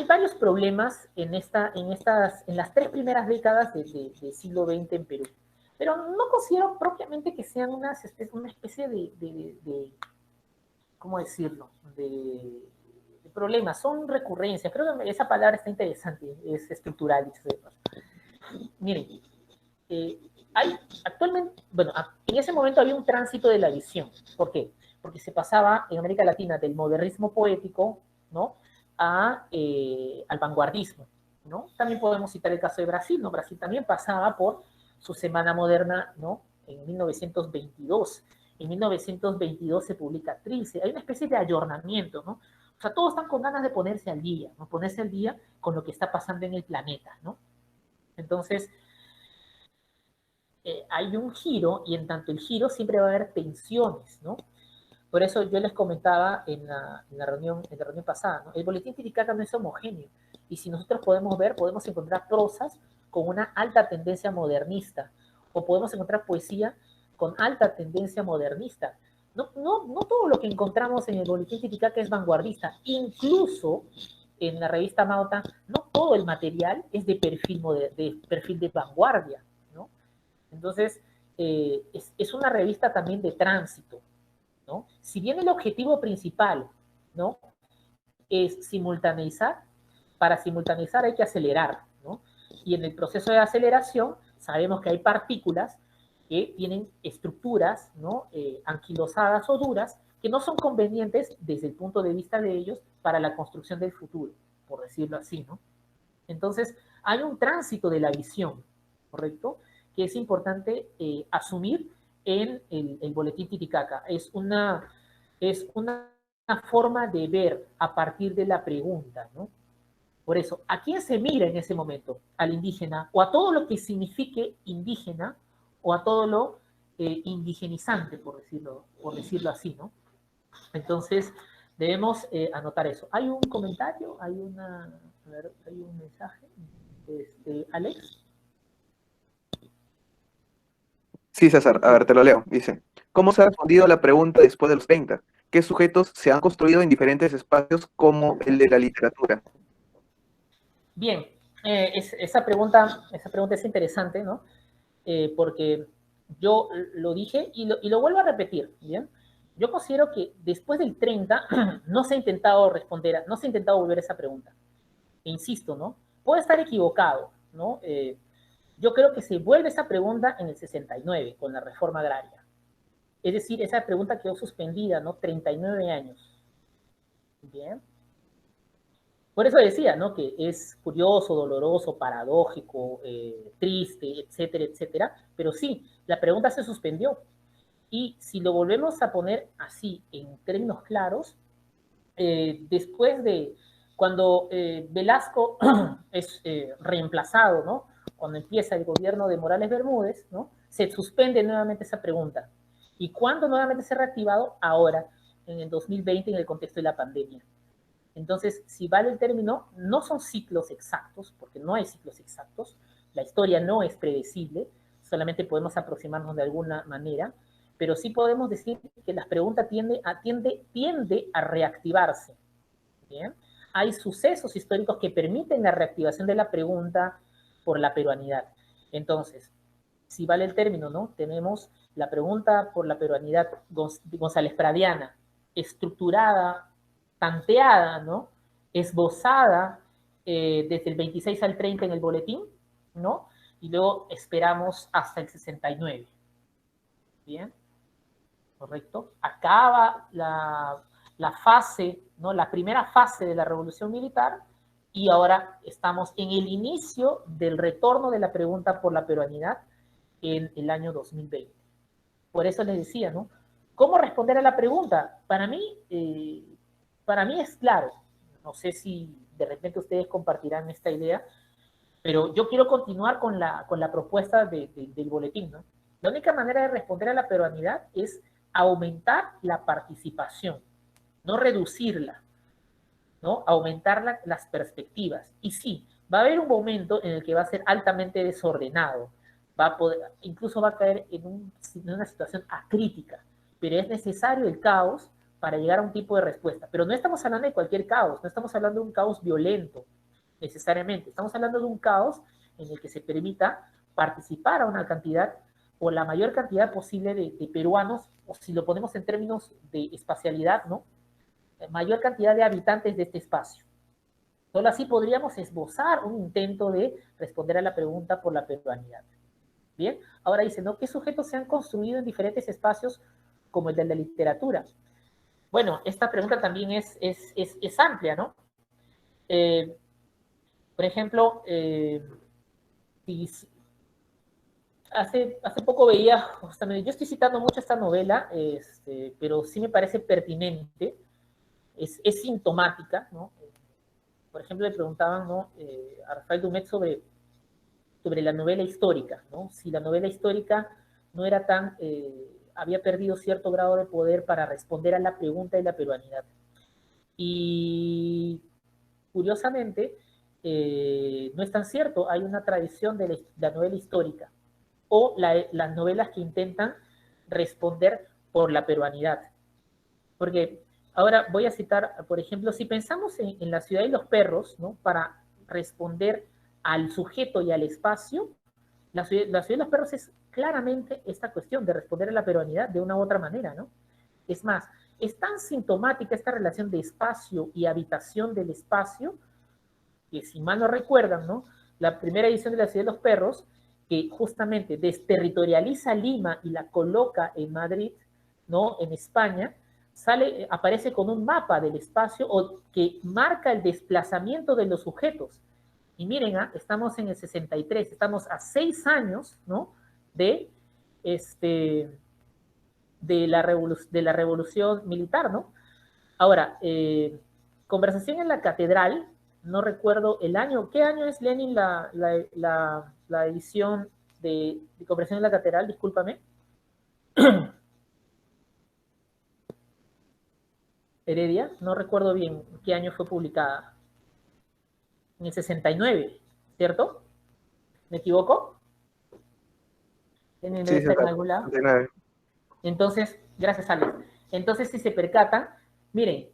varios problemas en las 3 primeras décadas del siglo XX en Perú, pero no considero propiamente que sean una especie de ¿cómo decirlo? De problemas, son recurrencias. Creo que esa palabra está interesante, es estructural. Miren, eh, actualmente, bueno, en ese momento había un tránsito de la visión. ¿Por qué? Porque se pasaba en América Latina del modernismo poético, ¿no? Al vanguardismo, ¿no? También podemos citar el caso de Brasil, ¿no? Brasil también pasaba por su Semana Moderna, ¿no? En 1922. En 1922 se publica Trilce. Hay una especie de ayornamiento, ¿no? O sea, todos están con ganas de ponerse al día, ¿no? Ponerse al día con lo que está pasando en el planeta, ¿no? Entonces, hay un giro y en tanto el giro siempre va a haber tensiones, ¿no? Por eso yo les comentaba en la reunión pasada, ¿no? El boletín Titicaca no es homogéneo y si nosotros podemos encontrar prosas con una alta tendencia modernista o podemos encontrar poesía con alta tendencia modernista. No todo lo que encontramos en el boletín Titicaca es vanguardista, incluso en la revista Mauta, no todo el material es de perfil de vanguardia, ¿no? Entonces, es una revista también de tránsito, ¿no? Si bien el objetivo principal, ¿no? Es simultaneizar, para simultaneizar hay que acelerar, ¿no? Y en el proceso de aceleración sabemos que hay partículas que tienen estructuras, ¿no? Anquilosadas o duras que no son convenientes desde el punto de vista de ellos para la construcción del futuro, por decirlo así, ¿no? Entonces, hay un tránsito de la visión, ¿correcto? Que es importante asumir en el boletín Titicaca. Es una forma de ver a partir de la pregunta, ¿no? Por eso, ¿a quién se mira en ese momento? ¿Al indígena o a todo lo que signifique indígena o a todo lo indigenizante, por decirlo así, ¿no? Entonces, debemos anotar eso. ¿Hay un comentario? ¿Hay un mensaje? Alex. Sí, César, a ver, te lo leo. Dice, ¿cómo se ha respondido a la pregunta después de los 30? ¿Qué sujetos se han construido en diferentes espacios como el de la literatura? Bien, esa pregunta es interesante, ¿no? Porque yo lo dije y lo vuelvo a repetir, ¿bien? Yo considero que después del 30 no se ha intentado no se ha intentado volver a esa pregunta. E insisto, ¿no? Puedo estar equivocado, ¿no? Yo creo que se vuelve esa pregunta en el 69 con la reforma agraria. Es decir, esa pregunta quedó suspendida, ¿no? 39 años. Bien. Por eso decía, ¿no? Que es curioso, doloroso, paradójico, triste, etcétera, etcétera. Pero sí, la pregunta se suspendió. Y si lo volvemos a poner así, en términos claros, después de cuando Velasco es reemplazado, ¿no? Cuando empieza el gobierno de Morales Bermúdez, ¿no? Se suspende nuevamente esa pregunta. ¿Y cuándo nuevamente se ha reactivado? Ahora, en el 2020, en el contexto de la pandemia. Entonces, si vale el término, no son ciclos exactos, porque no hay ciclos exactos, la historia no es predecible, solamente podemos aproximarnos de alguna manera, pero sí podemos decir que la pregunta tiende a reactivarse. ¿Bien? Hay sucesos históricos que permiten la reactivación de la pregunta por la peruanidad. Entonces, si vale el término, ¿no? Tenemos la pregunta por la peruanidad González Pradiana, estructurada, tanteada, ¿no? Esbozada desde el 26 al 30 en el boletín, ¿no? Y luego esperamos hasta el 69. Bien, correcto. Acaba la fase, ¿no? La primera fase de la revolución militar y ahora estamos en el inicio del retorno de la pregunta por la peruanidad en el año 2020. Por eso les decía, ¿no? ¿Cómo responder a la pregunta? Para mí es claro. No sé si de repente ustedes compartirán esta idea, pero yo quiero continuar con la propuesta del boletín, ¿no? La única manera de responder a la peruanidad es aumentar la participación, no reducirla, ¿no? Aumentar las perspectivas. Y sí, va a haber un momento en el que va a ser altamente desordenado, incluso va a caer en una situación acrítica, pero es necesario el caos para llegar a un tipo de respuesta. Pero no estamos hablando de cualquier caos, no estamos hablando de un caos violento, necesariamente. Estamos hablando de un caos en el que se permita participar a una cantidad o la mayor cantidad posible de peruanos, o si lo ponemos en términos de espacialidad, ¿no? Mayor cantidad de habitantes de este espacio. Solo así podríamos esbozar un intento de responder a la pregunta por la peruanidad. Bien, ahora dice, ¿no? ¿Qué sujetos se han construido en diferentes espacios como el de la literatura? Bueno, esta pregunta también es amplia, ¿no? Por ejemplo, hace poco veía, justamente, yo estoy citando mucho esta novela, pero sí me parece pertinente, es sintomática, ¿no? Por ejemplo, le preguntaban, ¿no? A Rafael Dumet sobre la novela histórica, ¿no? Si la novela histórica no era había perdido cierto grado de poder para responder a la pregunta de la peruanidad. Y curiosamente, no es tan cierto, hay una tradición de la novela histórica o las novelas que intentan responder por la peruanidad. Porque ahora voy a citar, por ejemplo, si pensamos en La ciudad y los perros, ¿no? Para responder al sujeto y al espacio, la ciudad y los perros es claramente esta cuestión de responder a la peruanidad de una u otra manera, ¿no? Es más, es tan sintomática esta relación de espacio y habitación del espacio, que si mal no recuerdan, ¿no? La primera edición de La ciudad de los perros, que justamente desterritorializa Lima y la coloca en Madrid, ¿no? En España, aparece con un mapa del espacio que marca el desplazamiento de los sujetos. Y miren, estamos en el 63, estamos a 6 años, ¿no? De, de la revolución militar, ¿no? Ahora, conversación en la catedral, no recuerdo el año. ¿Qué año es, Lenin, la edición de conversación en la catedral? Discúlpame. Heredia, no recuerdo bien qué año fue publicada. En el 69, ¿cierto? ¿Me equivoco? ¿Lenin debe Sí, estar en César, algún lado? 69. Entonces, gracias, Alex. Entonces, si se percatan, miren,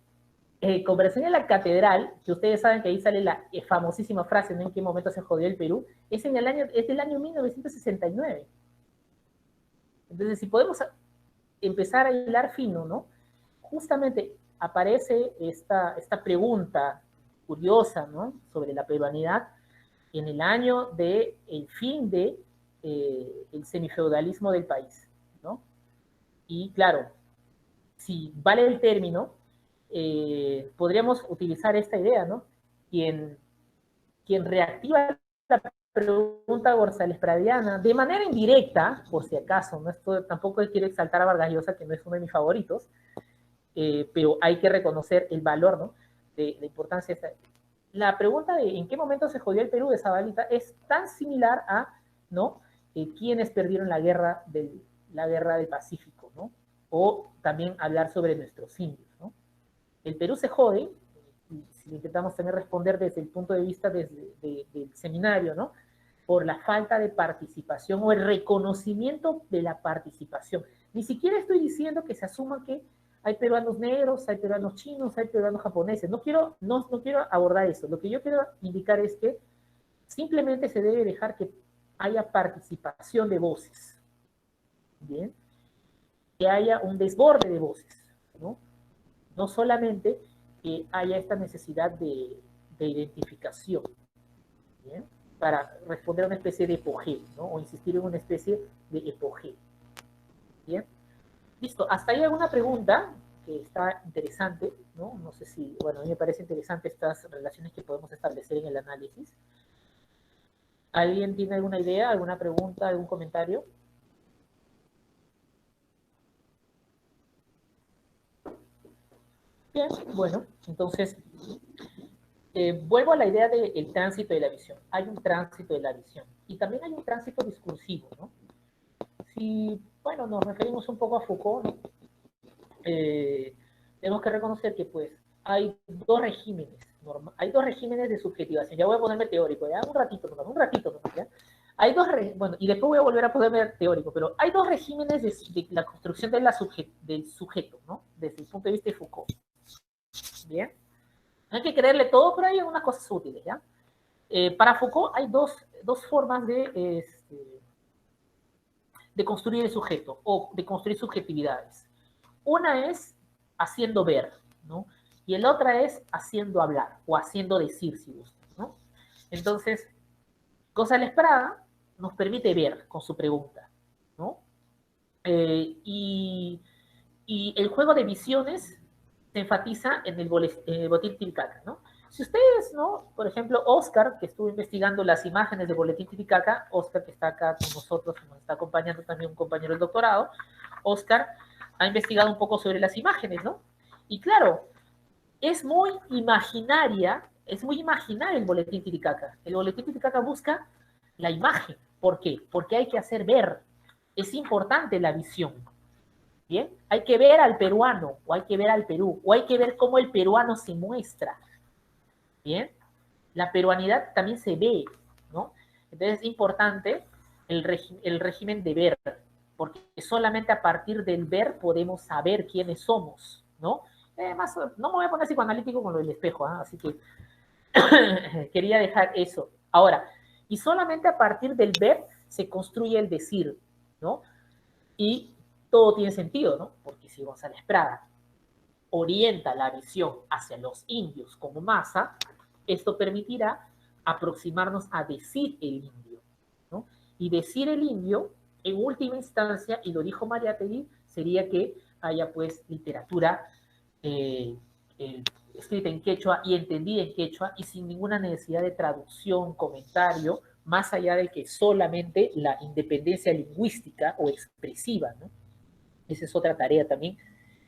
conversación en la catedral, que ustedes saben que ahí sale la famosísima frase, ¿no? ¿En qué momento se jodió el Perú? Es del año 1969. Entonces, si podemos empezar a hilar fino, ¿no? Justamente aparece esta pregunta curiosa, ¿no? Sobre la peruanidad en el año del fin de el semifeudalismo del país, ¿no? Y claro, si vale el término, podríamos utilizar esta idea, ¿no? Quien reactiva la pregunta González Pradiana de manera indirecta, por si acaso, ¿no? Tampoco quiero exaltar a Vargas Llosa, que no es uno de mis favoritos, pero hay que reconocer el valor, ¿no? De la importancia de esta. La pregunta de en qué momento se jodió el Perú de Zabalita es tan similar a, ¿no? Quiénes perdieron la guerra del Pacífico, ¿no? O también hablar sobre nuestros indios, ¿no? El Perú se jode, si intentamos también responder desde el punto de vista del seminario, ¿no? Por la falta de participación o el reconocimiento de la participación. Ni siquiera estoy diciendo que se asuma que hay peruanos negros, hay peruanos chinos, hay peruanos japoneses. No quiero abordar eso. Lo que yo quiero indicar es que simplemente se debe dejar que haya participación de voces. ¿Bien? Que haya un desborde de voces, ¿no? No solamente que haya esta necesidad de identificación, ¿bien? Para responder a una especie de epogeo, ¿no? O insistir en una especie de epogeo. Bien, listo. ¿Hasta ahí alguna pregunta que está interesante? ¿No? No sé si, bueno, a mí me parece interesante estas relaciones que podemos establecer en el análisis. ¿Alguien tiene alguna idea, alguna pregunta, algún comentario? Bien, bueno, entonces vuelvo a la idea del tránsito de la visión. Hay un tránsito de la visión y también hay un tránsito discursivo, ¿no? Si, bueno, nos referimos un poco a Foucault, ¿no? Tenemos que reconocer que, pues, hay dos regímenes, hay dos regímenes de subjetivación. Ya voy a ponerme teórico, ya, un ratito nomás, ¿ya? Hay dos, bueno, y después voy a volver a ponerme teórico, pero hay dos regímenes de la construcción de del sujeto, ¿no? Desde el punto de vista de Foucault. Bien. No hay que creerle todo, pero hay algunas cosas útiles, ¿ya? Para Foucault hay dos formas de construir el sujeto o de construir subjetividades. Una es haciendo ver, ¿no? Y el otra es haciendo hablar o haciendo decir, si gustan, ¿no? Entonces, González Prada nos permite ver con su pregunta, ¿no? Y el juego de visiones se enfatiza en el boletín Titicaca, ¿no? Si ustedes, ¿no? Por ejemplo, Oscar, que estuvo investigando las imágenes del boletín Titicaca, Oscar que está acá con nosotros, nos está acompañando también un compañero del doctorado, Oscar ha investigado un poco sobre las imágenes, ¿no? Y claro, es muy imaginario el boletín Titicaca. El boletín Titicaca busca la imagen. ¿Por qué? Porque hay que hacer ver. Es importante la visión. ¿Bien? Hay que ver al peruano, o hay que ver al Perú, o hay que ver cómo el peruano se muestra. ¿Bien? La peruanidad también se ve, ¿no? Entonces es importante el régimen de ver, porque solamente a partir del ver podemos saber quiénes somos, ¿no? Además, no me voy a poner psicoanalítico con lo del espejo, ¿eh? Así que quería dejar eso. Ahora, y solamente a partir del ver se construye el decir, ¿no? Y todo tiene sentido, ¿no? Porque si González Prada orienta la visión hacia los indios como masa, esto permitirá aproximarnos a decir el indio, ¿no? Y decir el indio, en última instancia, y lo dijo Mariátegui, sería que haya pues literatura eh, escrita en quechua y entendida en quechua y sin ninguna necesidad de traducción, comentario, más allá de que solamente la independencia lingüística o expresiva, ¿no? Esa es otra tarea también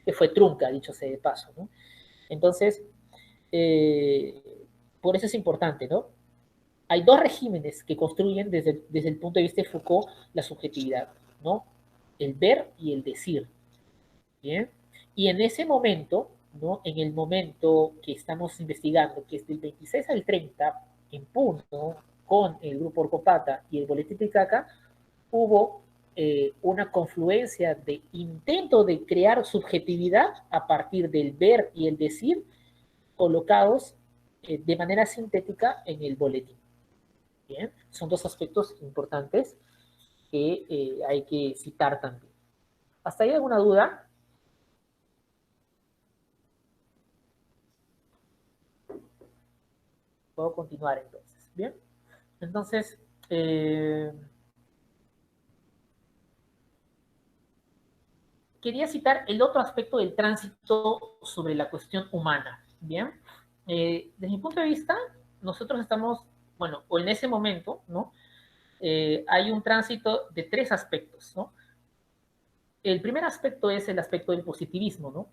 que fue trunca, dicho sea de paso, ¿no? Entonces, eh, por eso es importante, ¿no? Hay dos regímenes que construyen desde el punto de vista de Foucault la subjetividad, ¿no? El ver y el decir, ¿bien? Y en ese momento, ¿no? En el momento que estamos investigando, que es del 26 al 30, en Puno, con el grupo Orcopata y el Boletín Titicaca, hubo una confluencia de intento de crear subjetividad a partir del ver y el decir colocados de manera sintética en el boletín. Bien, son dos aspectos importantes que hay que citar también. ¿Hasta ahí alguna duda? Puedo continuar entonces. Bien, entonces, quería citar el otro aspecto del tránsito sobre la cuestión humana. Bien, desde mi punto de vista, nosotros estamos, bueno, o en ese momento, ¿no? Hay un tránsito de tres aspectos, ¿no? El primer aspecto es el aspecto del positivismo, ¿no?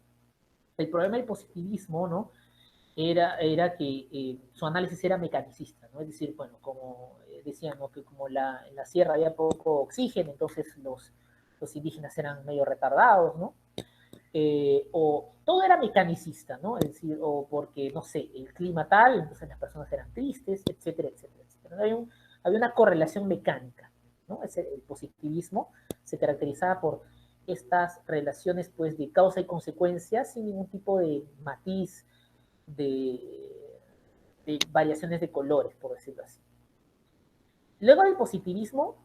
El problema del positivismo, ¿no? Era que su análisis era mecanicista, ¿no? Es decir, bueno, como decían, ¿no? Que como en la sierra había poco oxígeno, entonces los indígenas eran medio retardados, ¿no? O todo era mecanicista, ¿no? Es decir, o porque, no sé, el clima tal, entonces las personas eran tristes, etcétera, etcétera, etcétera. Había una correlación mecánica, ¿no? El positivismo se caracterizaba por estas relaciones, pues, de causa y consecuencia sin ningún tipo de matiz, de variaciones de colores, por decirlo así. Luego del positivismo,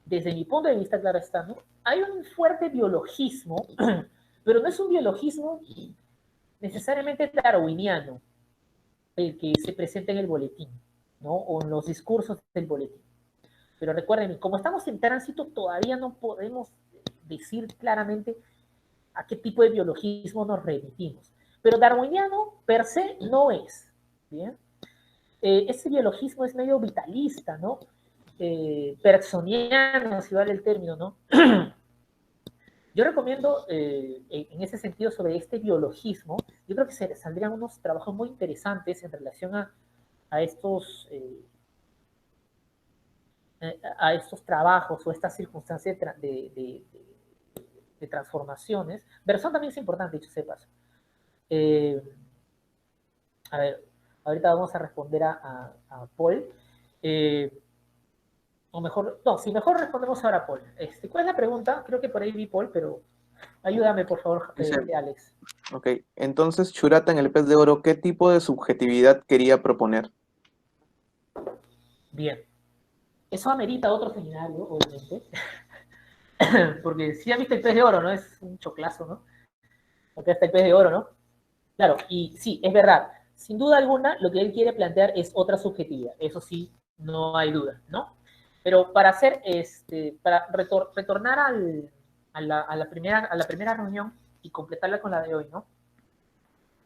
desde mi punto de vista, claro está, ¿no? Hay un fuerte biologismo, pero no es un biologismo necesariamente darwiniano el que se presenta en el boletín, ¿no? O en los discursos del boletín. Pero recuerden, como estamos en tránsito, todavía no podemos decir claramente a qué tipo de biologismo nos remitimos. Pero darwiniano per se no es, ¿bien? Ese biologismo es medio vitalista, ¿no? Pearsoniano, si vale el término, ¿no? Yo recomiendo, en ese sentido, sobre este biologismo, yo creo que saldrían unos trabajos muy interesantes en relación a estos, a estos trabajos o estas circunstancias de transformaciones. Bersón también es importante, dicho sepas. A ver, ahorita vamos a responder a Paul. O mejor, no, si mejor respondemos ahora a Paul. ¿Cuál es la pregunta? Creo que por ahí vi Paul, pero ayúdame, por favor, Dice, Alex. ok, entonces Churata en el pez de oro, ¿qué tipo de subjetividad quería proponer? Bien. Eso amerita otro seminario, obviamente. Porque si ya viste el pez de oro, ¿no? Es un choclazo, ¿no? Acá está el pez de oro, ¿no? Claro, y sí, es verdad. Sin duda alguna, lo que él quiere plantear es otra subjetividad. Eso sí, no hay duda, ¿no? Pero para hacer, para retornar a la primera reunión y completarla con la de hoy, ¿no?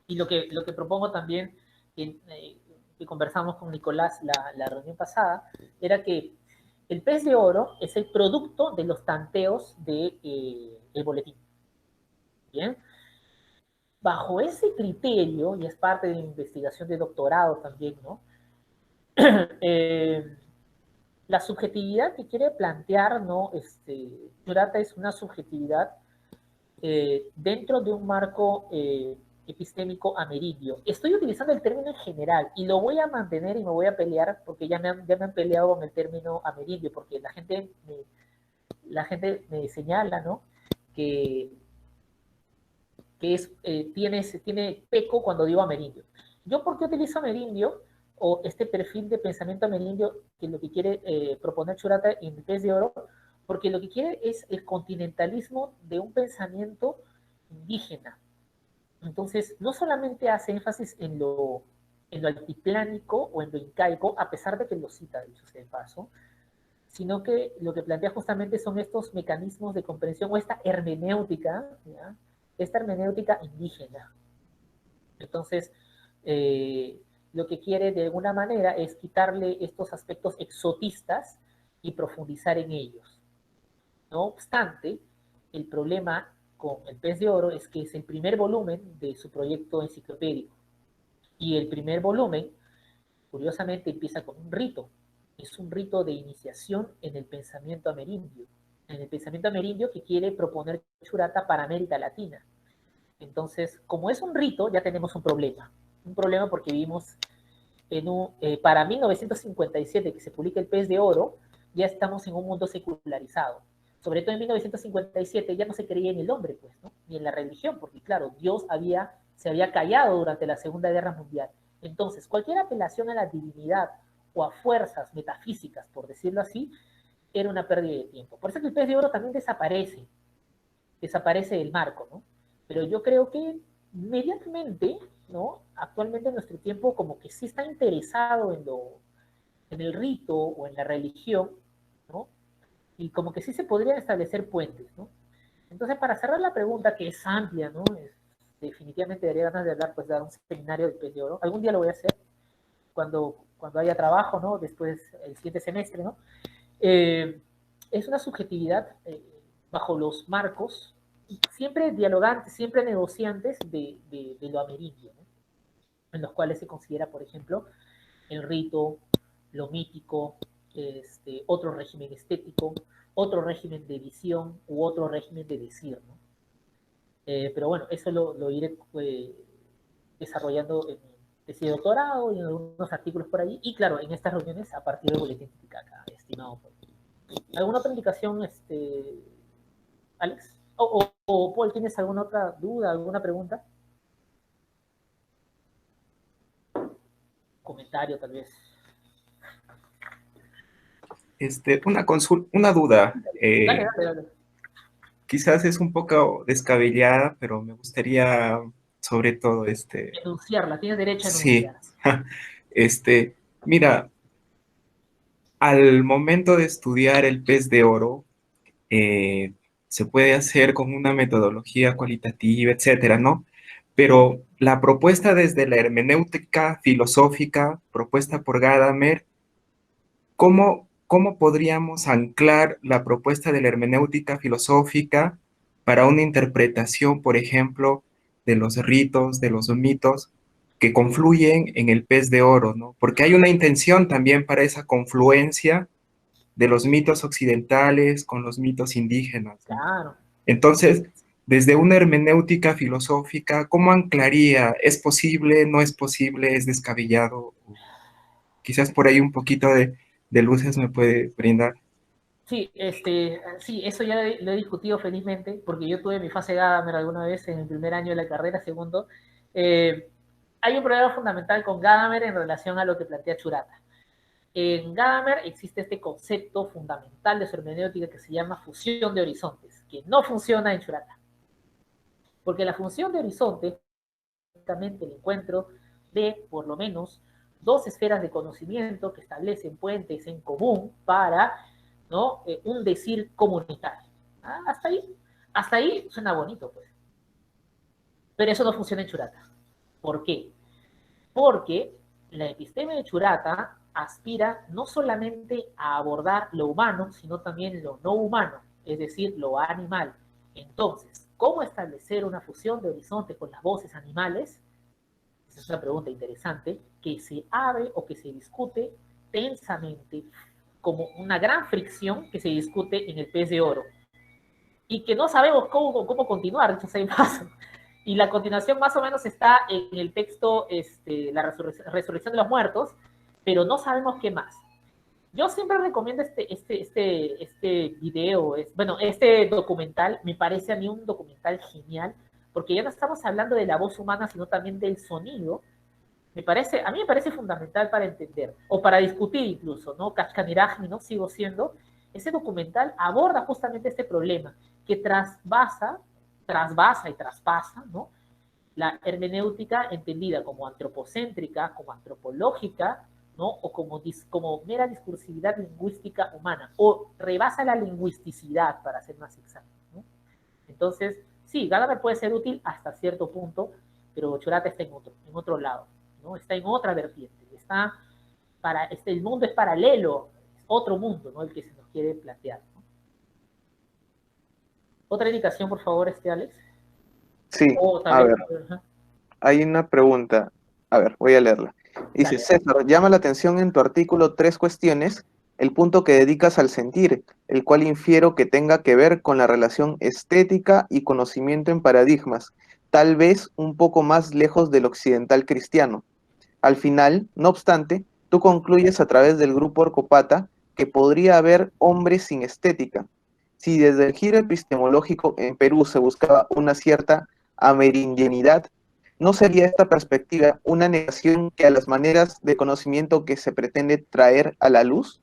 Y lo que propongo también, que conversamos con Nicolás la reunión pasada, era que el pez de oro es el producto de los tanteos del boletín. ¿Bien? Bajo ese criterio, y es parte de la investigación de doctorado también, ¿no? La subjetividad que quiere plantear, ¿no? Churata es una subjetividad dentro de un marco epistémico amerindio. Estoy utilizando el término en general y lo voy a mantener y me voy a pelear porque ya me han peleado con el término amerindio, porque la gente me señala, ¿no? Que tiene peco cuando digo amerindio. ¿Yo por qué utilizo amerindio o este perfil de pensamiento amerindio que lo que quiere proponer Churata en el pez de oro? Porque lo que quiere es el continentalismo de un pensamiento indígena. Entonces, no solamente hace énfasis en lo altiplánico o en lo incaico, a pesar de que lo cita, dicho sea de paso, sino que lo que plantea justamente son estos mecanismos de comprensión o esta hermenéutica, ¿ya? Esta hermenéutica indígena. Entonces, lo que quiere de alguna manera es quitarle estos aspectos exotistas y profundizar en ellos. No obstante, el problema con el pez de oro es que es el primer volumen de su proyecto enciclopédico. Y el primer volumen, curiosamente, empieza con un rito. Es un rito de iniciación en el pensamiento amerindio. En el pensamiento amerindio que quiere proponer Churata para América Latina. Entonces, como es un rito, ya tenemos un problema. Un problema porque vivimos para 1957, que se publica el pez de oro, ya estamos en un mundo secularizado. Sobre todo en 1957 ya no se creía en el hombre, pues, ¿no? Ni en la religión, porque claro, Dios se había callado durante la Segunda Guerra Mundial. Entonces, cualquier apelación a la divinidad o a fuerzas metafísicas, por decirlo así, era una pérdida de tiempo. Por eso que el pez de oro también desaparece del marco, ¿no? Pero yo creo que medianamente, ¿no? Actualmente en nuestro tiempo como que sí está interesado en el rito o en la religión, ¿no? Y como que sí se podrían establecer puentes, ¿no? Entonces, para cerrar la pregunta, que es amplia, ¿no? Definitivamente daría ganas de hablar, pues, de dar un seminario de pez de oro. Algún día lo voy a hacer, cuando haya trabajo, ¿no? Después, el siguiente semestre, ¿no? Es una subjetividad bajo los marcos, siempre dialogantes, siempre negociantes de lo amerindio, ¿no? En los cuales se considera, por ejemplo, el rito, lo mítico, otro régimen estético, otro régimen de visión u otro régimen de decir, ¿no? Pero bueno, eso lo iré desarrollando en mi tesis de doctorado y en algunos artículos por ahí, y claro, en estas reuniones a partir del boletín Titicaca, estimado. ¿Alguna otra indicación, Alex? O Paul, ¿tienes alguna otra duda, alguna pregunta? Comentario, tal vez. Una duda. Dale. Quizás es un poco descabellada, pero me gustaría, sobre todo, Enunciarla, tienes derecho a sí, enunciar. mira, al momento de estudiar el pez de oro, se puede hacer con una metodología cualitativa, etcétera, ¿no? Pero la propuesta desde la hermenéutica filosófica, propuesta por Gadamer, ¿cómo podríamos anclar la propuesta de la hermenéutica filosófica para una interpretación, por ejemplo, de los ritos, de los mitos que confluyen en el pez de oro, ¿no? Porque hay una intención también para esa confluencia de los mitos occidentales con los mitos indígenas, ¿no? Claro. Entonces, desde una hermenéutica filosófica, ¿cómo anclaría? ¿Es posible? ¿No es posible? ¿Es descabellado? Quizás por ahí un poquito de luces me puede brindar. Sí, sí, eso ya lo he discutido felizmente, porque yo tuve mi fase Gadamer alguna vez en el primer año de la carrera, segundo. Hay un problema fundamental con Gadamer en relación a lo que plantea Churata. En Gadamer existe este concepto fundamental de su hermenéutica que se llama fusión de horizontes, que no funciona en Churata. Porque la función de horizonte es el encuentro de, por lo menos, dos esferas de conocimiento que establecen puentes en común para, ¿no?, un decir comunitario. ¿Ah? Hasta ahí suena bonito, pues. Pero eso no funciona en Churata. ¿Por qué? Porque la episteme de Churata aspira no solamente a abordar lo humano, sino también lo no humano, es decir, lo animal. Entonces, ¿cómo establecer una fusión de horizonte con las voces animales? Esa es una pregunta interesante, que se abre o que se discute tensamente, como una gran fricción que se discute en el pez de oro, y que no sabemos cómo continuar, dicho sea de paso. Y la continuación más o menos está en el texto, la resurrección de los muertos, pero no sabemos qué más. Yo siempre recomiendo este video, bueno, este documental, me parece a mí un documental genial, porque ya no estamos hablando de la voz humana, sino también del sonido. A mí me parece fundamental para entender, o para discutir incluso, ¿no? Kashkanirajmi, ¿no? Sigo siendo. Ese documental aborda justamente este problema, que trasvasa y traspasa, ¿no?, la hermenéutica entendida como antropocéntrica, como antropológica, ¿no?, o como mera discursividad lingüística humana, o rebasa la lingüisticidad, para ser más exacto, ¿no? Entonces, sí, Gadamer puede ser útil hasta cierto punto, pero Churata está en otro lado, ¿no? Está en otra vertiente, el mundo es paralelo, es otro mundo, ¿no?, el que se nos quiere plantear, ¿no? Otra indicación, por favor, Alex. Sí, O tal a vez, ver, hay una pregunta. A ver, voy a leerla. Dice, dale. César, llama la atención en tu artículo tres cuestiones, el punto que dedicas al sentir, el cual infiero que tenga que ver con la relación estética y conocimiento en paradigmas, tal vez un poco más lejos del occidental cristiano. Al final, no obstante, tú concluyes a través del grupo Orcopata que podría haber hombres sin estética. Si desde el giro epistemológico en Perú se buscaba una cierta amerindianidad, ¿no sería esta perspectiva una negación que a las maneras de conocimiento que se pretende traer a la luz?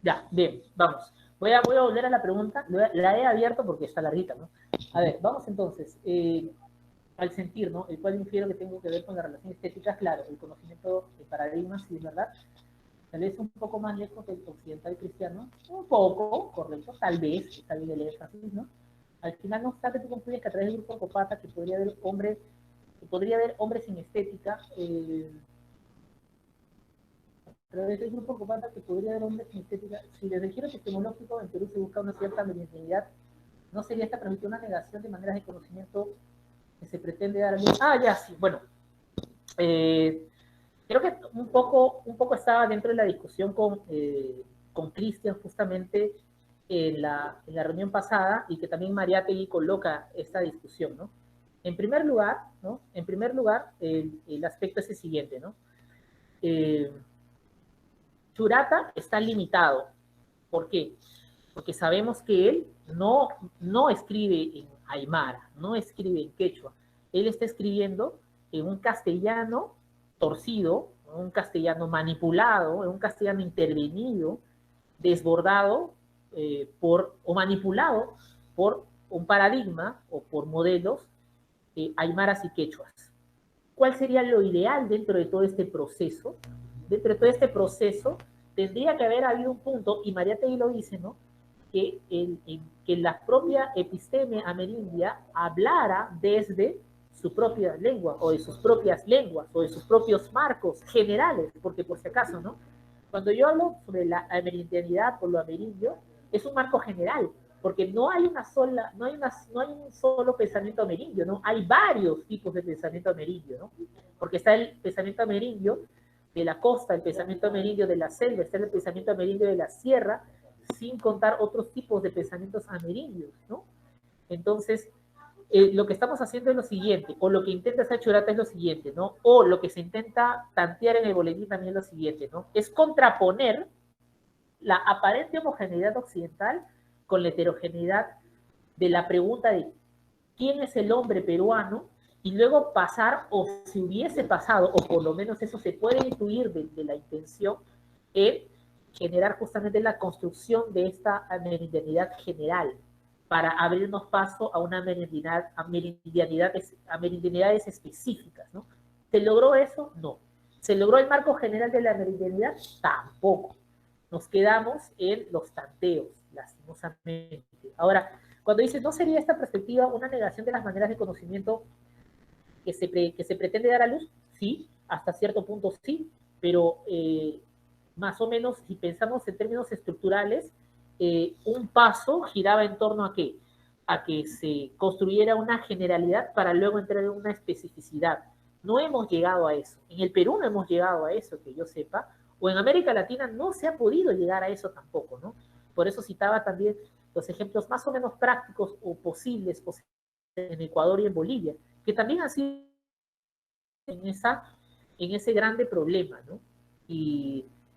Ya, bien, vamos. Voy a volver a la pregunta. La he abierto porque está larguita, ¿no? A ver, vamos entonces. Al sentir, ¿no?, el cual infiero que tengo que ver con la relación estética, claro, el conocimiento de paradigmas, sí, es verdad. Tal vez un poco más lejos del occidental cristiano. Un poco, correcto, tal vez el énfasis, ¿no? Al final, no obstante, tú concluyes que a través del grupo Copata que podría haber hombres sin estética, a través del grupo Copata que podría haber hombres sin estética, si desde el giro epistemológico en Perú se busca una cierta mediocridad, ¿no sería esta permitir una negación de maneras de conocimiento que se pretende dar a luz? Ah, ya, sí, bueno. Creo que un poco estaba dentro de la discusión con Cristian justamente en la reunión pasada, y que también Mariátegui coloca esta discusión, ¿no? En primer lugar, ¿no? En primer lugar, el aspecto es el siguiente, ¿no? Churata está limitado. ¿Por qué? Porque sabemos que él no escribe en aymara, no escribe en quechua. Él está escribiendo en un castellano torcido, en un castellano manipulado, en un castellano intervenido, desbordado o manipulado por un paradigma o por modelos aymaras y quechuas. ¿Cuál sería lo ideal dentro de todo este proceso? Dentro de todo este proceso tendría que haber habido un punto, y Mariátegui lo dice, ¿no?, que la propia episteme amerindia hablara desde su propia lengua, o de sus propias lenguas, o de sus propios marcos generales, porque por si acaso, ¿no? Cuando yo hablo sobre la amerindianidad o lo amerindio, es un marco general, porque no hay un solo pensamiento amerindio, ¿no? Hay varios tipos de pensamiento amerindio, ¿no? Porque está el pensamiento amerindio de la costa, el pensamiento amerindio de la selva, está el pensamiento amerindio de la sierra, sin contar otros tipos de pensamientos amerindios, ¿no? Entonces, lo que estamos haciendo es lo siguiente, o lo que intenta hacer Churata es lo siguiente, ¿no? O lo que se intenta tantear en el boletín también es lo siguiente, ¿no? Es contraponer la aparente homogeneidad occidental con la heterogeneidad de la pregunta de quién es el hombre peruano, y luego pasar, o si hubiese pasado, o por lo menos eso se puede intuir de la intención, en generar justamente la construcción de esta amerindianidad general, para abrirnos paso a una amerindianidades específicas, ¿no? ¿Se logró eso? No. ¿Se logró el marco general de la amerindianidad? Tampoco. Nos quedamos en los tanteos, lastimosamente. Ahora, cuando dices, ¿no sería esta perspectiva una negación de las maneras de conocimiento que se pretende dar a luz? Sí, hasta cierto punto sí, pero más o menos, si pensamos en términos estructurales, un paso giraba en torno a ¿qué? A que se construyera una generalidad para luego entrar en una especificidad. No hemos llegado a eso. En el Perú no hemos llegado a eso, que yo sepa, o en América Latina no se ha podido llegar a eso tampoco, ¿no? Por eso citaba también los ejemplos más o menos prácticos o posibles en Ecuador y en Bolivia, que también han sido en ese grande problema, ¿no?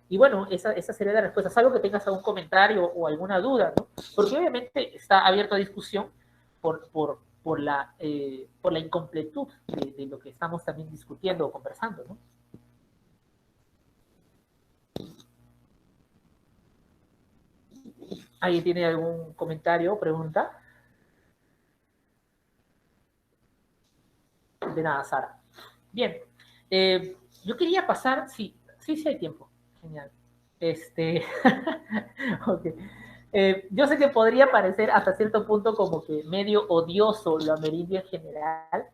Y bueno, esa sería la respuesta. Salvo que tengas algún comentario o alguna duda, ¿no? Porque obviamente está abierto a discusión por la incompletud de lo que estamos también discutiendo o conversando, ¿no? ¿Alguien tiene algún comentario o pregunta? De nada, Sara. Bien. Yo quería pasar, sí hay tiempo. Genial. Okay. Yo sé que podría parecer hasta cierto punto como que medio odioso lo amerindio en general,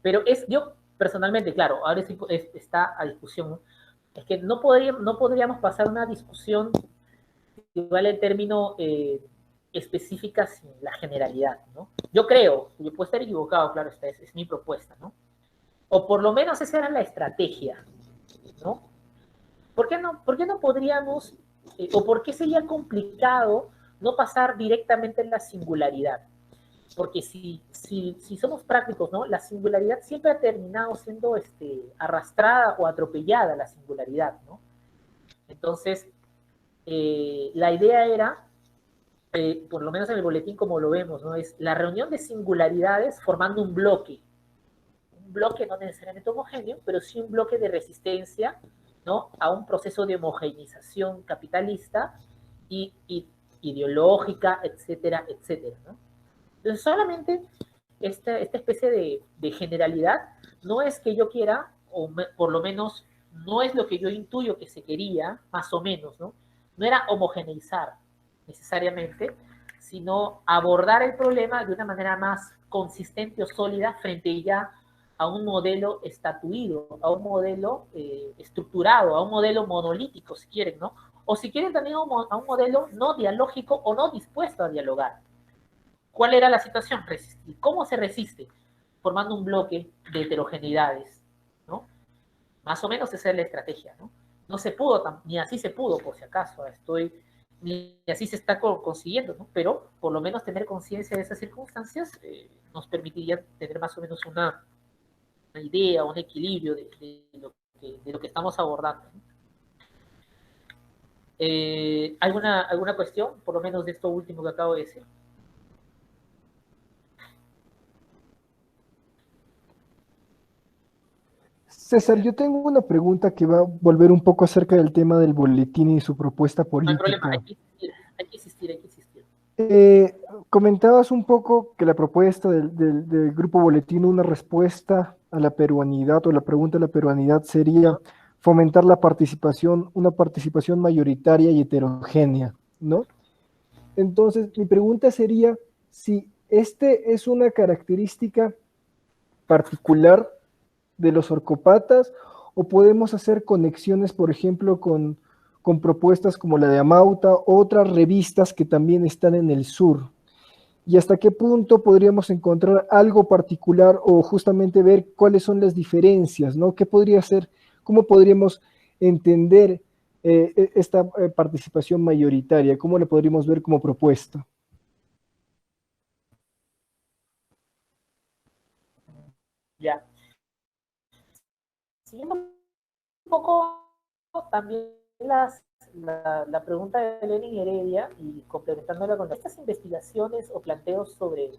pero yo personalmente, claro, ahora sí está a discusión, ¿no? Es que no podríamos pasar una discusión igual en término específica sin la generalidad, ¿no? Yo creo, yo puedo estar equivocado, claro, esta es mi propuesta, ¿no? O por lo menos esa era la estrategia, ¿no? ¿Por qué no podríamos, o por qué sería complicado no pasar directamente en la singularidad? Porque si somos prácticos, ¿no? La singularidad siempre ha terminado siendo arrastrada o atropellada, la singularidad, ¿no? Entonces, la idea era, por lo menos en el boletín como lo vemos, ¿no? Es la reunión de singularidades formando un bloque no necesariamente homogéneo, pero sí un bloque de resistencia, ¿no? A un proceso de homogeneización capitalista y ideológica, etcétera, etcétera, ¿no? Entonces, solamente esta especie de generalidad no es que yo quiera, o por lo menos no es lo que yo intuyo que se quería, más o menos, ¿no? No era homogeneizar necesariamente, sino abordar el problema de una manera más consistente o sólida frente ya a un modelo estatuido, a un modelo estructurado, a un modelo monolítico, si quieren, ¿no? O si quieren también a un modelo no dialógico o no dispuesto a dialogar. ¿Cuál era la situación? Resistir. ¿Cómo se resiste? Formando un bloque de heterogeneidades, ¿no? Más o menos esa es la estrategia, ¿no? No se pudo, ni así se pudo, por si acaso, ni así se está consiguiendo, ¿no? Pero por lo menos tener conciencia de esas circunstancias nos permitiría tener más o menos una idea, un equilibrio de lo que estamos abordando, ¿no? ¿Alguna cuestión, por lo menos de esto último que acabo de decir? César, yo tengo una pregunta que va a volver un poco acerca del tema del boletín y su propuesta política. No hay problema, hay que insistir. Comentabas un poco que la propuesta del Grupo Boletín, una respuesta a la peruanidad o la pregunta de la peruanidad sería fomentar la participación, una participación mayoritaria y heterogénea, ¿no? Entonces, mi pregunta sería si este es una característica particular de los orcopatas o podemos hacer conexiones, por ejemplo, con propuestas como la de Amauta, otras revistas que también están en el sur. ¿Y hasta qué punto podríamos encontrar algo particular o justamente ver cuáles son las diferencias, ¿no? ¿Qué podría ser, cómo podríamos entender esta participación mayoritaria? ¿Cómo la podríamos ver como propuesta? Ya. Siguiendo un poco también la pregunta de Lenin Heredia y complementándola con estas investigaciones o planteos sobre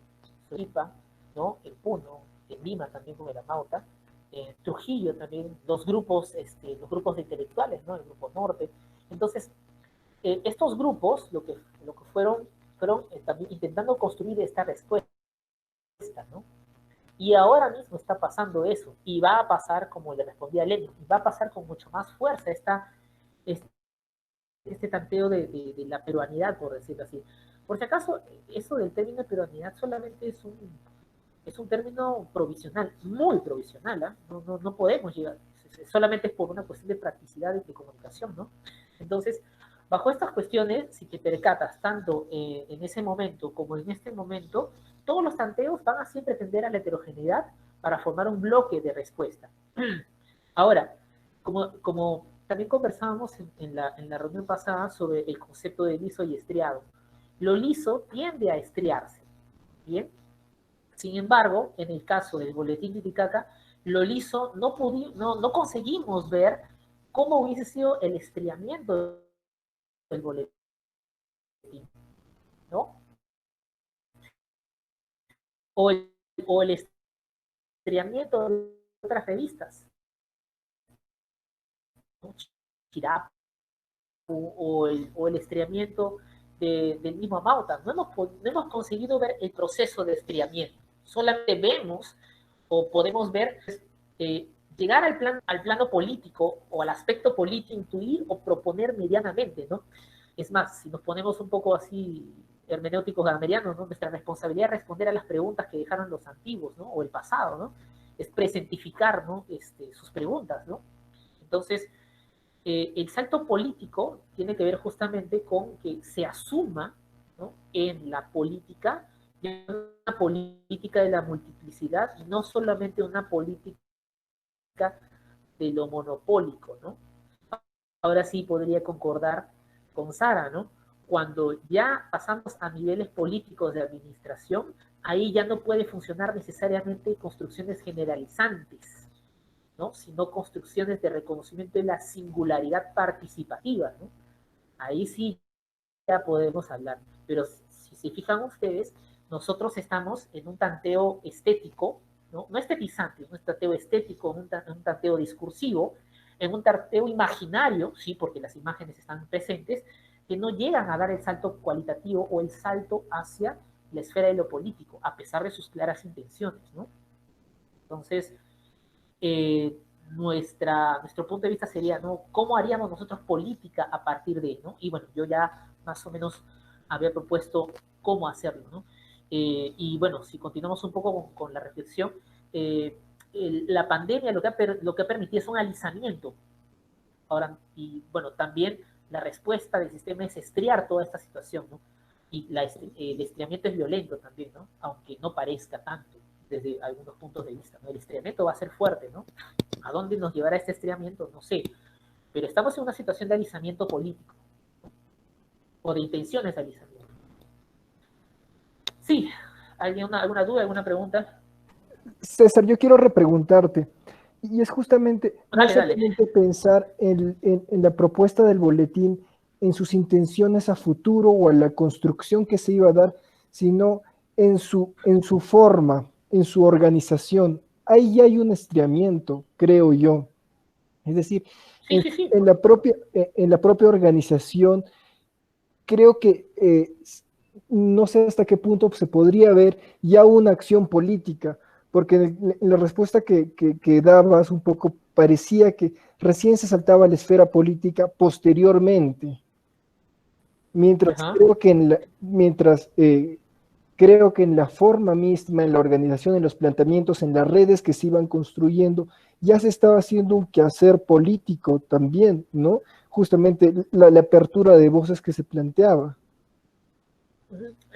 IPA, ¿no? En Puno, en Lima también con el Amauta, en Trujillo también, los grupos de intelectuales, ¿no? El Grupo Norte. Entonces, estos grupos lo que fueron también intentando construir esta respuesta, ¿no? Y ahora mismo está pasando eso, y va a pasar, como le respondía Lenin, y va a pasar con mucho más fuerza este tanteo de la peruanidad, por decirlo así. Por si acaso, eso del término peruanidad solamente es un término provisional, muy provisional, ¿eh? No podemos llegar, solamente es por una cuestión de practicidad y de comunicación, ¿no? Entonces, bajo estas cuestiones, si te percatas, tanto en ese momento como en este momento, todos los tanteos van a siempre tender a la heterogeneidad para formar un bloque de respuesta. Ahora, como también conversábamos en la reunión pasada sobre el concepto de liso y estriado, lo liso tiende a estriarse, ¿bien? Sin embargo, en el caso del boletín Titicaca, lo liso no conseguimos ver cómo hubiese sido el estriamiento del boletín, ¿no? O el estriamiento de otras revistas, ¿no? Chirapo, o el estriamiento del mismo Amauta. No hemos conseguido ver el proceso de estriamiento. Solamente vemos o podemos ver llegar al plano político o al aspecto político, intuir o proponer medianamente, ¿no? Es más, si nos ponemos un poco así hermenéuticos gamerianos, ¿no? Nuestra responsabilidad es responder a las preguntas que dejaron los antiguos, ¿no? O el pasado, ¿no? Es presentificar, ¿no? Sus preguntas, ¿no? Entonces, el salto político tiene que ver justamente con que se asuma, ¿no? En la política, una política de la multiplicidad y no solamente una política de lo monopólico, ¿no? Ahora sí podría concordar con Sara, ¿no? Cuando ya pasamos a niveles políticos de administración, ahí ya no puede funcionar necesariamente construcciones generalizantes, ¿no? Sino construcciones de reconocimiento de la singularidad participativa, ¿no? Ahí sí ya podemos hablar. Pero si se fijan ustedes, nosotros estamos en un tanteo estético, no estetizante, un tanteo estético, un tanteo discursivo, en un tanteo imaginario, sí, porque las imágenes están presentes, que no llegan a dar el salto cualitativo o el salto hacia la esfera de lo político, a pesar de sus claras intenciones, ¿no? Entonces, nuestro punto de vista sería, ¿no? ¿Cómo haríamos nosotros política a partir de, ¿no? Y bueno, yo ya más o menos había propuesto cómo hacerlo, ¿no? Y bueno, si continuamos un poco con la reflexión, la pandemia lo que ha permitido es un alisamiento. Ahora, y bueno, también la respuesta del sistema es estriar toda esta situación, ¿no? Y el estriamiento es violento también, ¿no? Aunque no parezca tanto desde algunos puntos de vista, ¿no? El estriamiento va a ser fuerte, ¿no? ¿A dónde nos llevará este estriamiento? No sé. Pero estamos en una situación de alisamiento político, ¿no? O de intenciones de alisamiento. Sí, ¿alguna duda, alguna pregunta? César, yo quiero repreguntarte, y es justamente no Dale. solamente pensar en la propuesta del boletín, en sus intenciones a futuro o en la construcción que se iba a dar, sino en su forma, en su organización. Ahí ya hay un estriamiento, creo yo. Es decir, Sí. en la propia organización, creo que no sé hasta qué punto se podría ver ya una acción política, porque en la respuesta que dabas un poco parecía que recién se saltaba a la esfera política posteriormente. Mientras creo que en la forma misma, en la organización, en los planteamientos, en las redes que se iban construyendo, ya se estaba haciendo un quehacer político también, ¿no? Justamente la apertura de voces que se planteaba.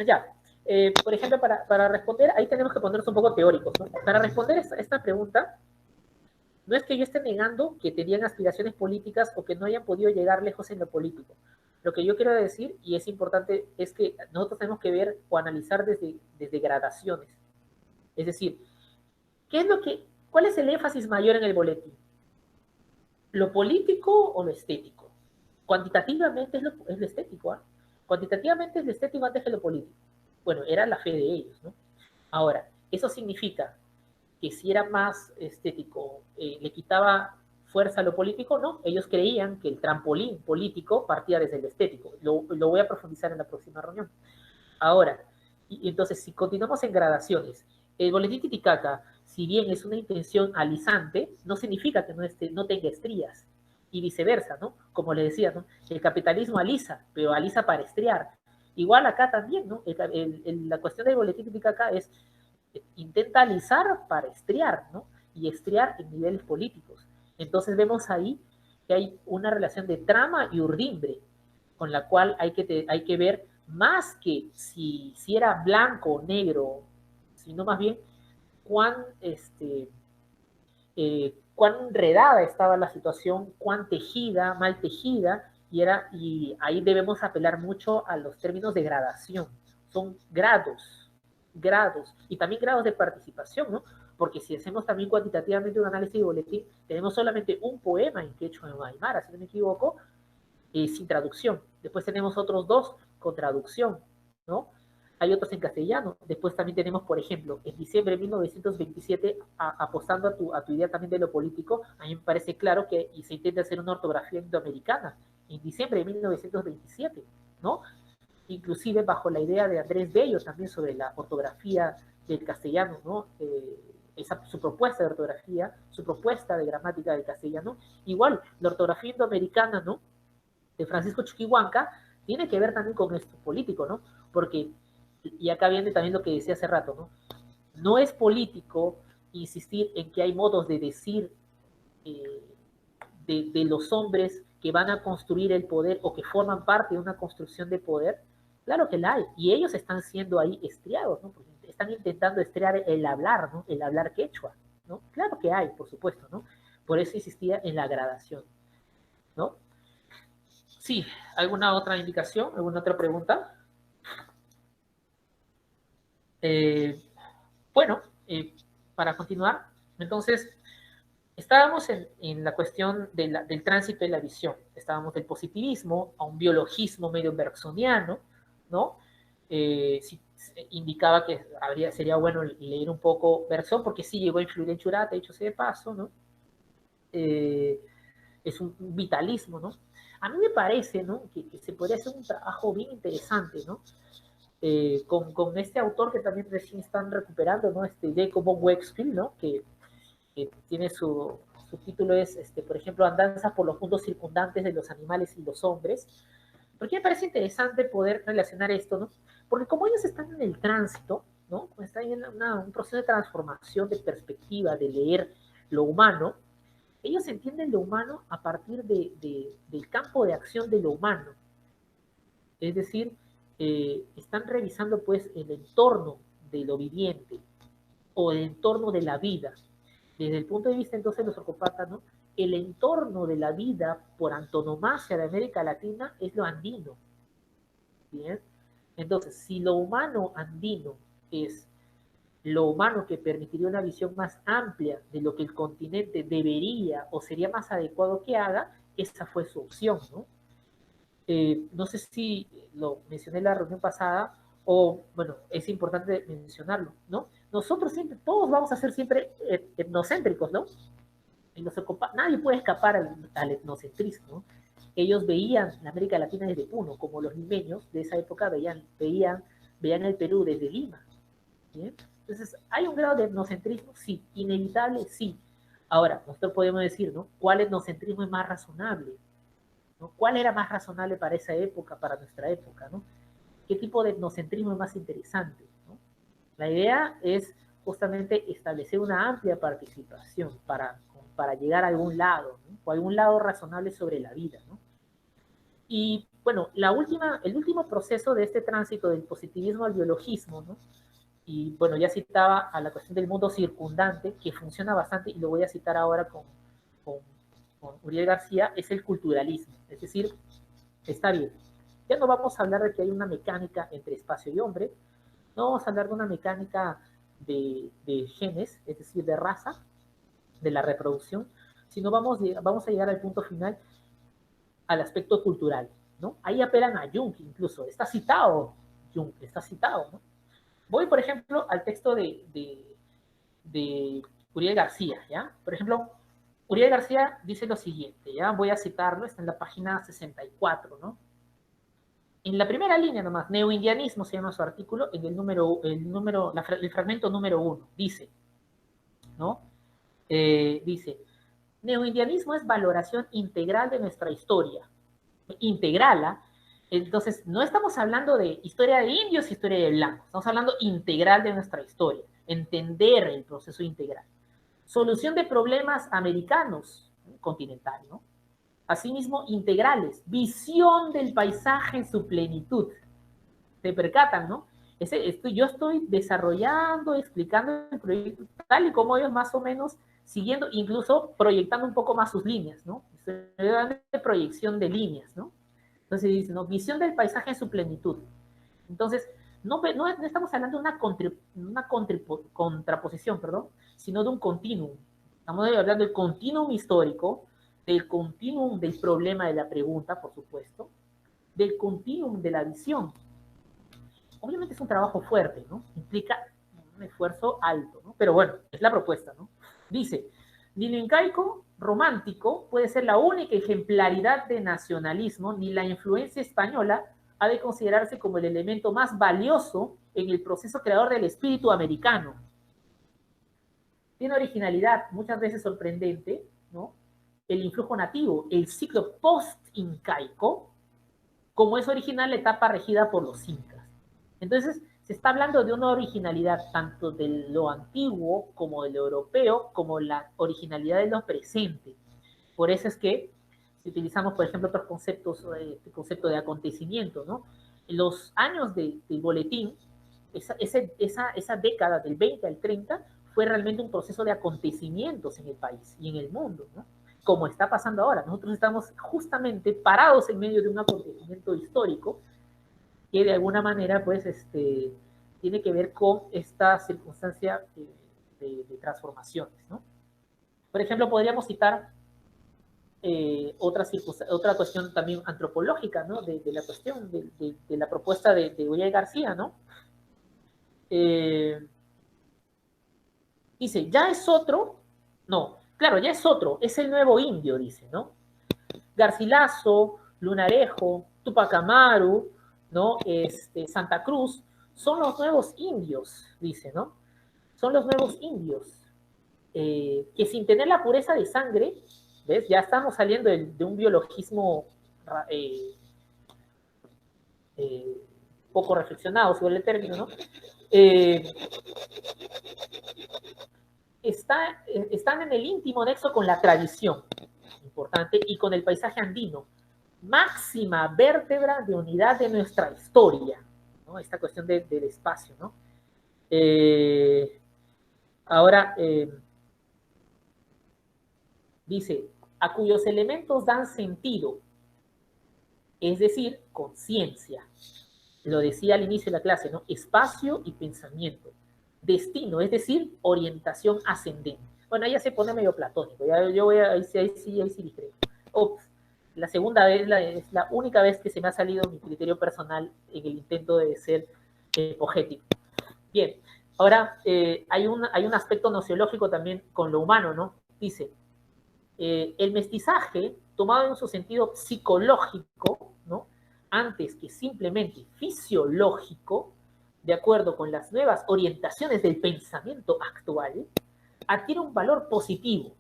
Ya. Por ejemplo, para responder, ahí tenemos que ponernos un poco teóricos, ¿no? Para responder esta pregunta, no es que yo esté negando que tenían aspiraciones políticas o que no hayan podido llegar lejos en lo político. Lo que yo quiero decir, y es importante, es que nosotros tenemos que ver o analizar desde gradaciones. Es decir, ¿cuál es el énfasis mayor en el boletín? ¿Lo político o lo estético? Cuantitativamente es lo estético, ¿eh? Cuantitativamente es lo estético antes que lo político. Bueno, era la fe de ellos, ¿no? Ahora, eso significa que si era más estético, le quitaba fuerza a lo político, no. Ellos creían que el trampolín político partía desde el estético. Lo voy a profundizar en la próxima reunión. Ahora, entonces, si continuamos en gradaciones, el boletín Titicaca, si bien es una intención alisante, no significa que no tenga estrías. Y viceversa, ¿no? Como le decía, ¿no? El capitalismo alisa, pero alisa para estriar. Igual acá también, ¿no? La cuestión del boletín Titicaca es intenta alisar para estriar, ¿no? Y estriar en niveles políticos. Entonces vemos ahí que hay una relación de trama y urdimbre, con la cual hay que ver más que si era blanco o negro, sino más bien cuán enredada estaba la situación, cuán tejida, mal tejida, y ahí debemos apelar mucho a los términos de gradación. Son grados, y también grados de participación, ¿no? Porque si hacemos también cuantitativamente un análisis de boletín, tenemos solamente un poema en quechua en aymara, si no me equivoco, sin traducción. Después tenemos otros 2 con traducción, ¿no? Hay otros en castellano. Después también tenemos, por ejemplo, en diciembre de 1927, apostando a tu idea también de lo político, a mí me parece claro que se intenta hacer una ortografía indoamericana en diciembre de 1927, ¿no? Inclusive bajo la idea de Andrés Bello también sobre la ortografía del castellano, ¿no? Su propuesta de ortografía, su propuesta de gramática del castellano. Igual, la ortografía indoamericana, ¿no? De Francisco Chuquihuanca, tiene que ver también con esto político, ¿no? Porque, y acá viene también lo que decía hace rato, ¿no? No es político insistir en que hay modos de decir de los hombres que van a construir el poder o que forman parte de una construcción de poder. Claro que la hay, y ellos están siendo ahí estriados, ¿no? Porque están intentando estriar el hablar, ¿no? El hablar quechua, ¿no? Claro que hay, por supuesto, ¿no? Por eso insistía en la gradación, ¿no? Sí, ¿alguna otra indicación? ¿Alguna otra pregunta? Bueno, para continuar, entonces, estábamos en la cuestión del tránsito de la visión. Estábamos del positivismo a un biologismo medio bergsoniano, ¿no? Indicaba que sería bueno leer un poco Bergson, porque sí llegó a influir en Churata, dicho sea de paso, ¿no? Es un vitalismo, ¿no? A mí me parece, ¿no? Que se podría hacer un trabajo bien interesante, ¿no? Con este autor que también recién están recuperando, ¿no? Jacob von Wakefield, ¿no? Que tiene su título es, por ejemplo, Andanzas por los mundos circundantes de los animales y los hombres. Porque me parece interesante poder relacionar esto, ¿no? Porque como ellos están en el tránsito, ¿no? Están en un proceso de transformación de perspectiva, de leer lo humano, ellos entienden lo humano a partir del campo de acción de lo humano. Es decir, están revisando pues el entorno de lo viviente o el entorno de la vida. Desde el punto de vista entonces de los ocopatas, ¿no? El entorno de la vida por antonomasia de América Latina es lo andino. ¿Bien? Entonces, si lo humano andino es lo humano que permitiría una visión más amplia de lo que el continente debería o sería más adecuado que haga, esa fue su opción, ¿no? No sé si lo mencioné en la reunión pasada o, bueno, es importante mencionarlo, ¿no? Nosotros siempre, todos vamos a ser siempre etnocéntricos, ¿no? Nadie puede escapar al etnocentrismo, ¿no? Ellos veían la América Latina desde Puno, como los limeños de esa época veían el Perú desde Lima, ¿bien? Entonces, ¿hay un grado de etnocentrismo? Sí. ¿Inevitable? Sí. Ahora, nosotros podemos decir, ¿no? ¿Cuál etnocentrismo es más razonable? ¿No? ¿Cuál era más razonable para esa época, para nuestra época, ¿no? ¿Qué tipo de etnocentrismo es más interesante, ¿no? La idea es justamente establecer una amplia participación para llegar a algún lado, ¿no? O algún lado razonable sobre la vida, ¿no? Y bueno, el último proceso de este tránsito del positivismo al biologismo, ¿no? Y bueno, ya citaba a la cuestión del mundo circundante, que funciona bastante, y lo voy a citar ahora con, con Uriel García, es el culturalismo. Es decir, está bien, ya no vamos a hablar de que hay una mecánica entre espacio y hombre, no vamos a hablar de una mecánica de genes, es decir, de raza, de la reproducción, sino vamos a llegar al punto final, al aspecto cultural, ¿no? Ahí apelan a Jung incluso, está citado Jung, está citado, ¿no? Voy, por ejemplo, al texto de Uriel García, ¿ya? Por ejemplo, Uriel García dice lo siguiente, ¿ya? Voy a citarlo, está en la página 64, ¿no? En la primera línea nomás, neoindianismo se llama su artículo, en el fragmento número 1, dice, ¿no? Dice, neoindianismo es valoración integral de nuestra historia. Integrala. Entonces, no estamos hablando de historia de indios, historia de blancos. Estamos hablando integral de nuestra historia. Entender el proceso integral. Solución de problemas americanos, continental, ¿no? Asimismo, integrales. Visión del paisaje en su plenitud. ¿Se percatan, no? Yo estoy desarrollando, explicando el proyecto tal y como ellos más o menos siguiendo, incluso proyectando un poco más sus líneas, ¿no? Estoy dando proyección de líneas, ¿no? Entonces dice, ¿no? Visión del paisaje en su plenitud. Entonces, no estamos hablando de una contraposición, perdón, sino de un continuum. Estamos hablando del continuum histórico, del continuum del problema de la pregunta, por supuesto, del continuum de la visión. Obviamente es un trabajo fuerte, ¿no? Implica un esfuerzo alto, ¿no? Pero bueno, es la propuesta, ¿no? Dice, ni lo incaico romántico puede ser la única ejemplaridad de nacionalismo, ni la influencia española ha de considerarse como el elemento más valioso en el proceso creador del espíritu americano. Tiene originalidad, muchas veces sorprendente, ¿no? El influjo nativo, el ciclo post-incaico, como es original la etapa regida por los incas. Entonces, se está hablando de una originalidad tanto de lo antiguo como de lo europeo, como la originalidad de lo presente. Por eso es que si utilizamos, por ejemplo, otros conceptos, el concepto de acontecimiento, ¿no? En los años del boletín, esa década del 20 al 30 fue realmente un proceso de acontecimientos en el país y en el mundo, ¿no? Como está pasando ahora. Nosotros estamos justamente parados en medio de un acontecimiento histórico que de alguna manera, pues, tiene que ver con esta circunstancia de transformaciones, ¿no? Por ejemplo, podríamos citar otra cuestión también antropológica, ¿no? De la cuestión, de la propuesta de Uriel García, ¿no? Dice, ya es otro, no, claro, ya es otro, es el nuevo indio, dice, ¿no? Garcilaso, Lunarejo, Tupac Amaru, ¿no? Santa Cruz, son los nuevos indios, dice, ¿no? Son los nuevos indios, que sin tener la pureza de sangre, ¿ves? Ya estamos saliendo de un biologismo poco reflexionado sobre el término, ¿no? Están en el íntimo nexo con la tradición, importante, y con el paisaje andino, máxima vértebra de unidad de nuestra historia, ¿no? Esta cuestión del espacio, ¿no? Ahora, dice, a cuyos elementos dan sentido, es decir, conciencia. Lo decía al inicio de la clase, ¿no? Espacio y pensamiento. Destino, es decir, orientación ascendente. Bueno, ahí ya se pone medio platónico, ya yo voy a, ahí sí discrepo. La segunda vez es la única vez que se me ha salido mi criterio personal en el intento de ser apologético. Bien, ahora hay un aspecto nociológico también con lo humano, ¿no? Dice, el mestizaje, tomado en su sentido psicológico, ¿no? Antes que simplemente fisiológico, de acuerdo con las nuevas orientaciones del pensamiento actual, adquiere un valor positivo.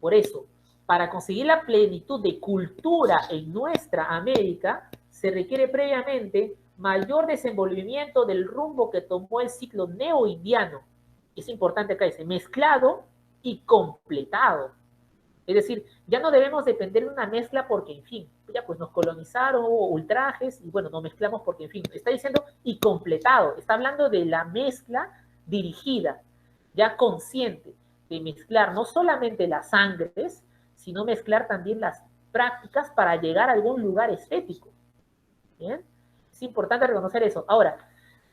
Por eso, para conseguir la plenitud de cultura en nuestra América, se requiere previamente mayor desenvolvimiento del rumbo que tomó el ciclo neoindiano. Es importante acá, dice, mezclado y completado. Es decir, ya no debemos depender de una mezcla porque, en fin, ya pues nos colonizaron, hubo ultrajes y bueno, nos mezclamos porque, en fin, está diciendo y completado. Está hablando de la mezcla dirigida, ya consciente, de mezclar no solamente las sangres, sino mezclar también las prácticas para llegar a algún lugar estético. ¿Bien? Es importante reconocer eso. Ahora,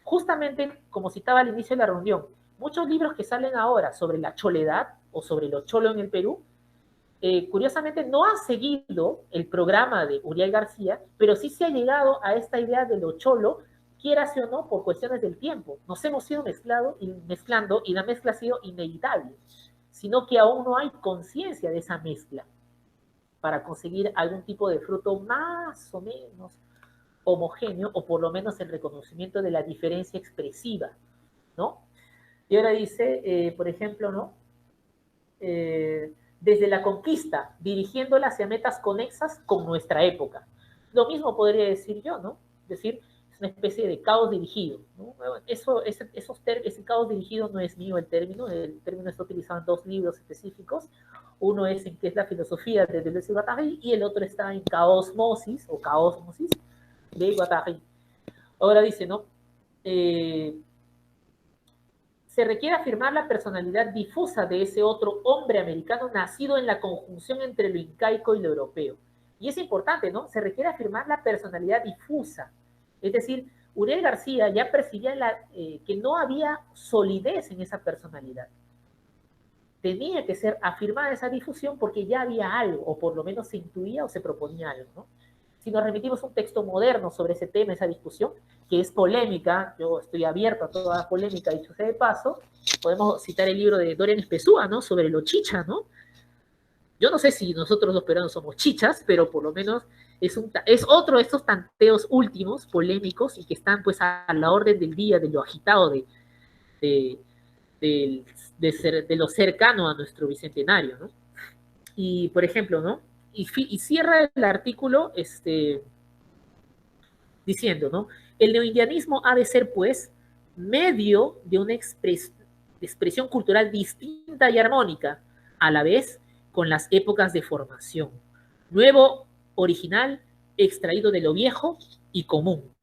justamente como citaba al inicio de la reunión, muchos libros que salen ahora sobre la choledad o sobre lo cholo en el Perú, curiosamente no han seguido el programa de Uriel García, pero sí se ha llegado a esta idea de lo cholo, quiera o no, por cuestiones del tiempo. Nos hemos ido mezclando y la mezcla ha sido inevitable, sino que aún no hay conciencia de esa mezcla para conseguir algún tipo de fruto más o menos homogéneo, o por lo menos el reconocimiento de la diferencia expresiva, ¿no? Y ahora dice, por ejemplo, ¿no? Desde la conquista, dirigiéndola hacia metas conexas con nuestra época. Lo mismo podría decir yo, ¿no? Es decir, es una especie de caos dirigido, ¿no? Ese caos dirigido no es mío el término está utilizado en dos libros específicos. Uno es en qué es la filosofía de Deleuze y Guattari, y el otro está en Caosmosis, o Caosmosis, de Guattari. Ahora dice, ¿no? Se requiere afirmar la personalidad difusa de ese otro hombre americano nacido en la conjunción entre lo incaico y lo europeo. Y es importante, ¿no? Se requiere afirmar la personalidad difusa. Es decir, Uriel García ya percibía que no había solidez en esa personalidad. Tenía que ser afirmada esa difusión porque ya había algo, o por lo menos se intuía o se proponía algo, ¿no? Si nos remitimos a un texto moderno sobre ese tema, esa discusión, que es polémica, yo estoy abierto a toda polémica, dicho sea de paso, podemos citar el libro de Dorian Espesúa, ¿no? Sobre lo chicha, ¿no? Yo no sé si nosotros los peruanos somos chichas, pero por lo menos es otro de estos tanteos últimos, polémicos, y que están pues a la orden del día, de lo agitado de lo cercano a nuestro bicentenario, ¿no? Y, por ejemplo, ¿no? Y cierra el artículo diciendo, ¿no? El neoindianismo ha de ser, pues, medio de una expresión cultural distinta y armónica, a la vez con las épocas de formación. Nuevo, original, extraído de lo viejo y común.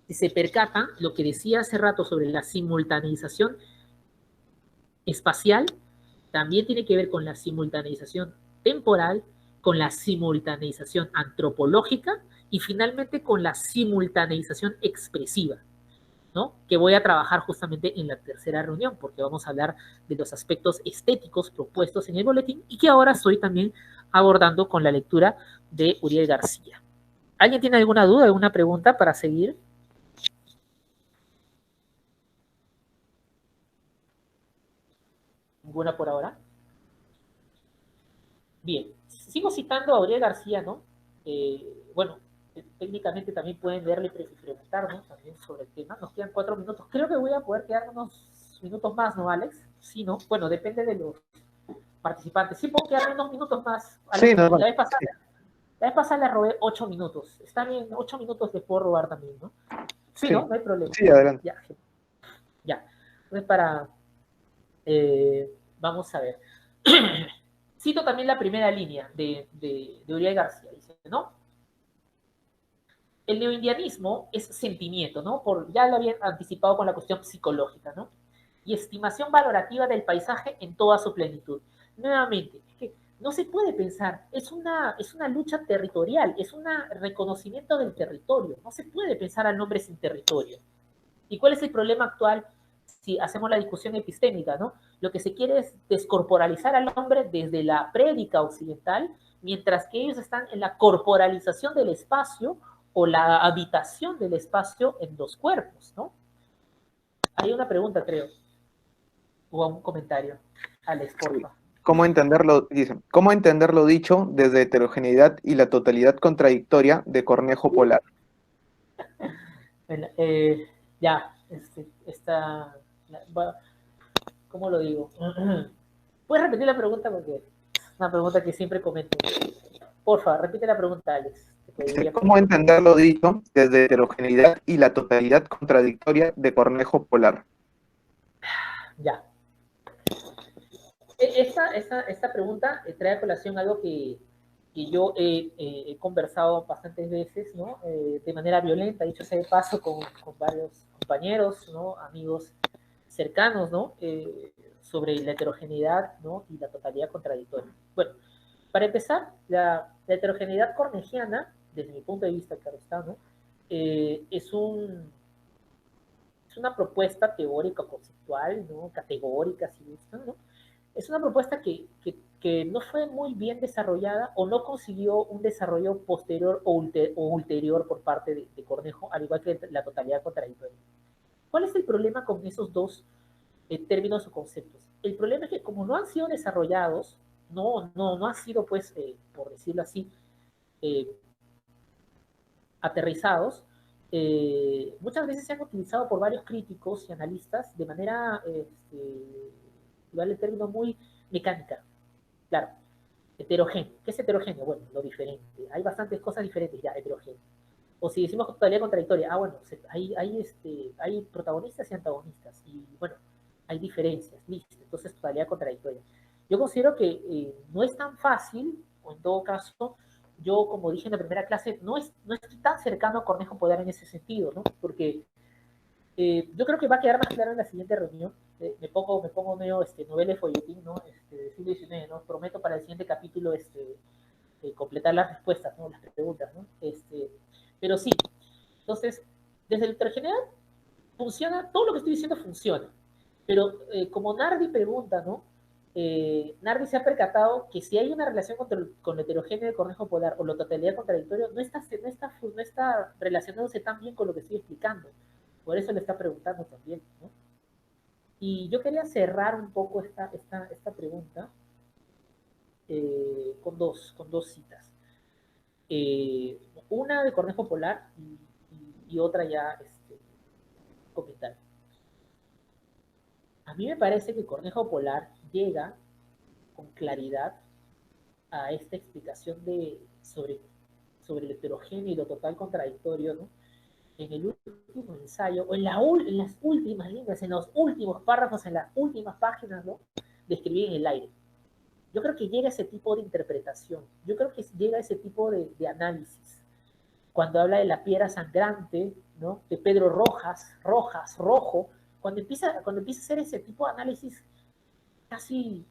Si se percatan, lo que decía hace rato sobre la simultaneización espacial, también tiene que ver con la simultaneización temporal, con la simultaneización antropológica y finalmente con la simultaneización expresiva, ¿no? Que voy a trabajar justamente en la tercera reunión, porque vamos a hablar de los aspectos estéticos propuestos en el boletín y que ahora estoy también abordando con la lectura de Uriel García. ¿Alguien tiene alguna duda, alguna pregunta para seguir? ¿Ninguna por ahora? Bien, sigo citando a Uriel García, ¿no? Bueno, técnicamente también pueden verle y preguntarnos también sobre el tema. Nos quedan 4 minutos. Creo que voy a poder quedar unos minutos más, ¿no, Alex? Sí, ¿no? Bueno, depende de los participantes. Sí puedo quedar unos minutos más. Alex, Sí, normal. La vez pasada le robé 8 minutos. Está bien, 8 minutos le puedo robar también, ¿no? Sí, Sí. ¿no? No hay problema. Sí, adelante. Ya. Entonces, vamos a ver. Cito también la primera línea de Uriel García. Dice, ¿no? El neoindianismo es sentimiento, ¿no? Ya lo habían anticipado con la cuestión psicológica, ¿no? Y estimación valorativa del paisaje en toda su plenitud. Nuevamente, es que no se puede pensar, es una lucha territorial, es un reconocimiento del territorio. No se puede pensar al hombre sin territorio. ¿Y cuál es el problema actual si hacemos la discusión epistémica, ¿no? Lo que se quiere es descorporalizar al hombre desde la prédica occidental, mientras que ellos están en la corporalización del espacio o la habitación del espacio en los cuerpos, ¿no? Hay una pregunta, creo, o un comentario. Alex, porfa. ¿Cómo entenderlo? Dicen, ¿cómo entender lo dicho desde heterogeneidad y la totalidad contradictoria de Cornejo Polar? Ya, ¿cómo lo digo? ¿Puedes repetir la pregunta? Porque una pregunta que siempre comento. Por favor, repite la pregunta, Alex. ¿Cómo entender lo dicho desde heterogeneidad y la totalidad contradictoria de Cornejo Polar? Ya. Esta pregunta trae a colación algo que yo he conversado bastantes veces, ¿no? De manera violenta, dicho sea de paso, con varios compañeros, ¿no? Amigos cercanos, ¿no? Sobre la heterogeneidad, ¿no? Y la totalidad contradictoria. Bueno, para empezar, la heterogeneidad cornegiana, desde mi punto de vista, claro está, ¿no? Es una propuesta teórica, conceptual, ¿no? Categórica, si gustan, ¿no? Es una propuesta que no fue muy bien desarrollada o no consiguió un desarrollo posterior o ulterior por parte de Cornejo, al igual que la totalidad contradictoria. ¿Cuál es el problema con esos dos términos o conceptos? El problema es que como no han sido desarrollados, no han sido, pues, por decirlo así, aterrizados, muchas veces se han utilizado por varios críticos y analistas de manera, vale el término, muy mecánica. Claro, heterogéneo. ¿Qué es heterogéneo? Bueno, lo diferente. Hay bastantes cosas diferentes ya, heterogéneo. O si decimos totalidad contradictoria, bueno, hay protagonistas y antagonistas. Y bueno, hay diferencias, listo. Entonces, totalidad contradictoria. Yo considero que no es tan fácil, o en todo caso, yo, como dije en la primera clase, no estoy tan cercano a Cornejo Polar en ese sentido, ¿no? Porque yo creo que va a quedar más claro en la siguiente reunión. Me pongo medio novela de folletín, ¿no? Del siglo XIX, ¿no? Prometo para el siguiente capítulo completar las respuestas, ¿no? Las preguntas, ¿no? Pero sí, entonces, desde la heterogeneidad funciona, todo lo que estoy diciendo funciona. Pero como Nardi pregunta, ¿no? Nardi se ha percatado que si hay una relación con lo heterogéneo de Cornejo Polar o la totalidad contradictoria, no está relacionándose tan bien con lo que estoy explicando. Por eso le está preguntando también, ¿no? Y yo quería cerrar un poco esta pregunta con dos citas. Una de Cornejo Polar y otra ya comentar. A mí me parece que Cornejo Polar llega con claridad a esta explicación sobre el heterogéneo y lo total contradictorio, ¿no? En el último ensayo, o en las últimas líneas, en los últimos párrafos, en las últimas páginas, ¿no? De escribir en el aire. Yo creo que llega ese tipo de interpretación, yo creo que llega ese tipo de análisis. Cuando habla de la piedra sangrante, ¿no? De Pedro Rojo, cuando empieza a hacer ese tipo de análisis casi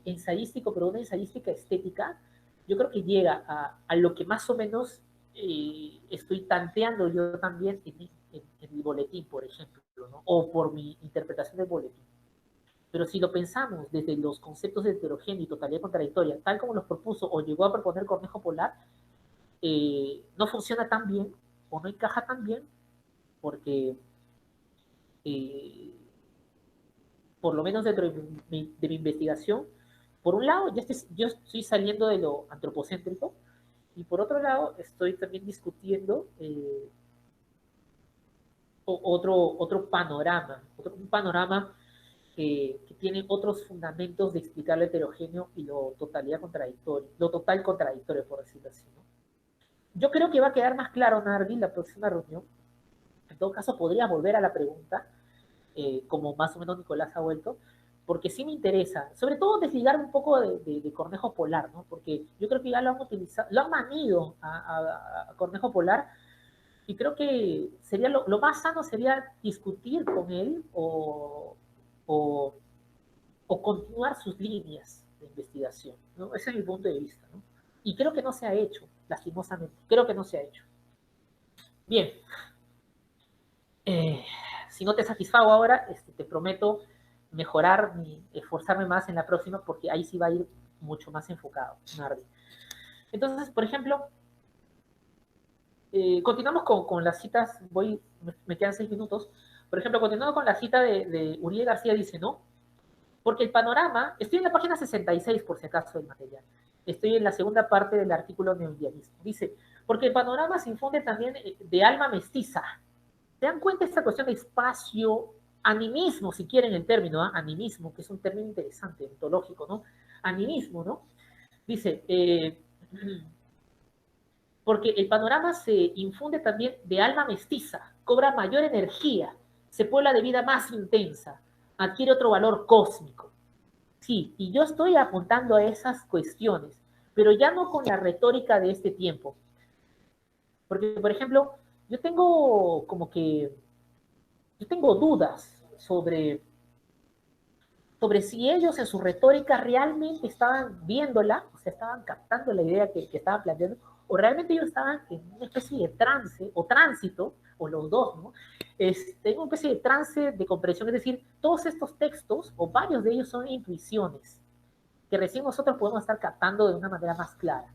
ensayístico, pero una ensayística estética, yo creo que llega a lo que más o menos estoy tanteando yo también en mi boletín, por ejemplo, ¿no? O por mi interpretación del boletín. Pero si lo pensamos desde los conceptos de heterogéneo y totalidad contradictoria, tal como los propuso o llegó a proponer Cornejo Polar, no funciona tan bien o no encaja tan bien porque por lo menos dentro de mi investigación, por un lado, yo estoy saliendo de lo antropocéntrico y por otro lado, estoy también discutiendo otro panorama, un panorama que tiene otros fundamentos de explicar lo heterogéneo y lo total contradictorio, por decirlo así, ¿no? Yo creo que va a quedar más claro, Nardi, en la próxima reunión. En todo caso, podría volver a la pregunta, como más o menos Nicolás ha vuelto, porque sí me interesa, sobre todo desligar un poco de Cornejo Polar, ¿no? Porque yo creo que ya lo han utilizado, lo han manido a Cornejo Polar, y creo que sería lo más sano sería discutir con él o continuar sus líneas de investigación, ¿no? Ese es mi punto de vista, ¿no? Y creo que no se ha hecho, lastimosamente, creo que no se ha hecho. Bien, si no te satisfago ahora, te prometo mejorar, esforzarme más en la próxima, porque ahí sí va a ir mucho más enfocado, Nardi. Entonces, por ejemplo, continuamos con las citas, me quedan 6 minutos. Por ejemplo, continuando con la cita de Uriel García, dice, ¿no? Porque el panorama, estoy en la página 66 por si acaso del material, estoy en la segunda parte del artículo neoindianismo, dice, porque el panorama se infunde también de alma mestiza. ¿Se dan cuenta esta cuestión de espacio, animismo, si quieren el término, animismo, que es un término interesante, ontológico, ¿no? animismo, ¿no? Dice, porque el panorama se infunde también de alma mestiza, cobra mayor energía, se puebla de vida más intensa, adquiere otro valor cósmico. Sí, y yo estoy apuntando a esas cuestiones, pero ya no con la retórica de este tiempo. Porque, por ejemplo, yo tengo como que, yo tengo dudas sobre si ellos en su retórica realmente estaban viéndola, o sea, estaban captando la idea que estaban planteando, o realmente ellos estaban en una especie de trance o tránsito, o los dos, ¿no? Tengo una especie de trance de comprensión, es decir, todos estos textos, o varios de ellos son intuiciones, que recién nosotros podemos estar captando de una manera más clara.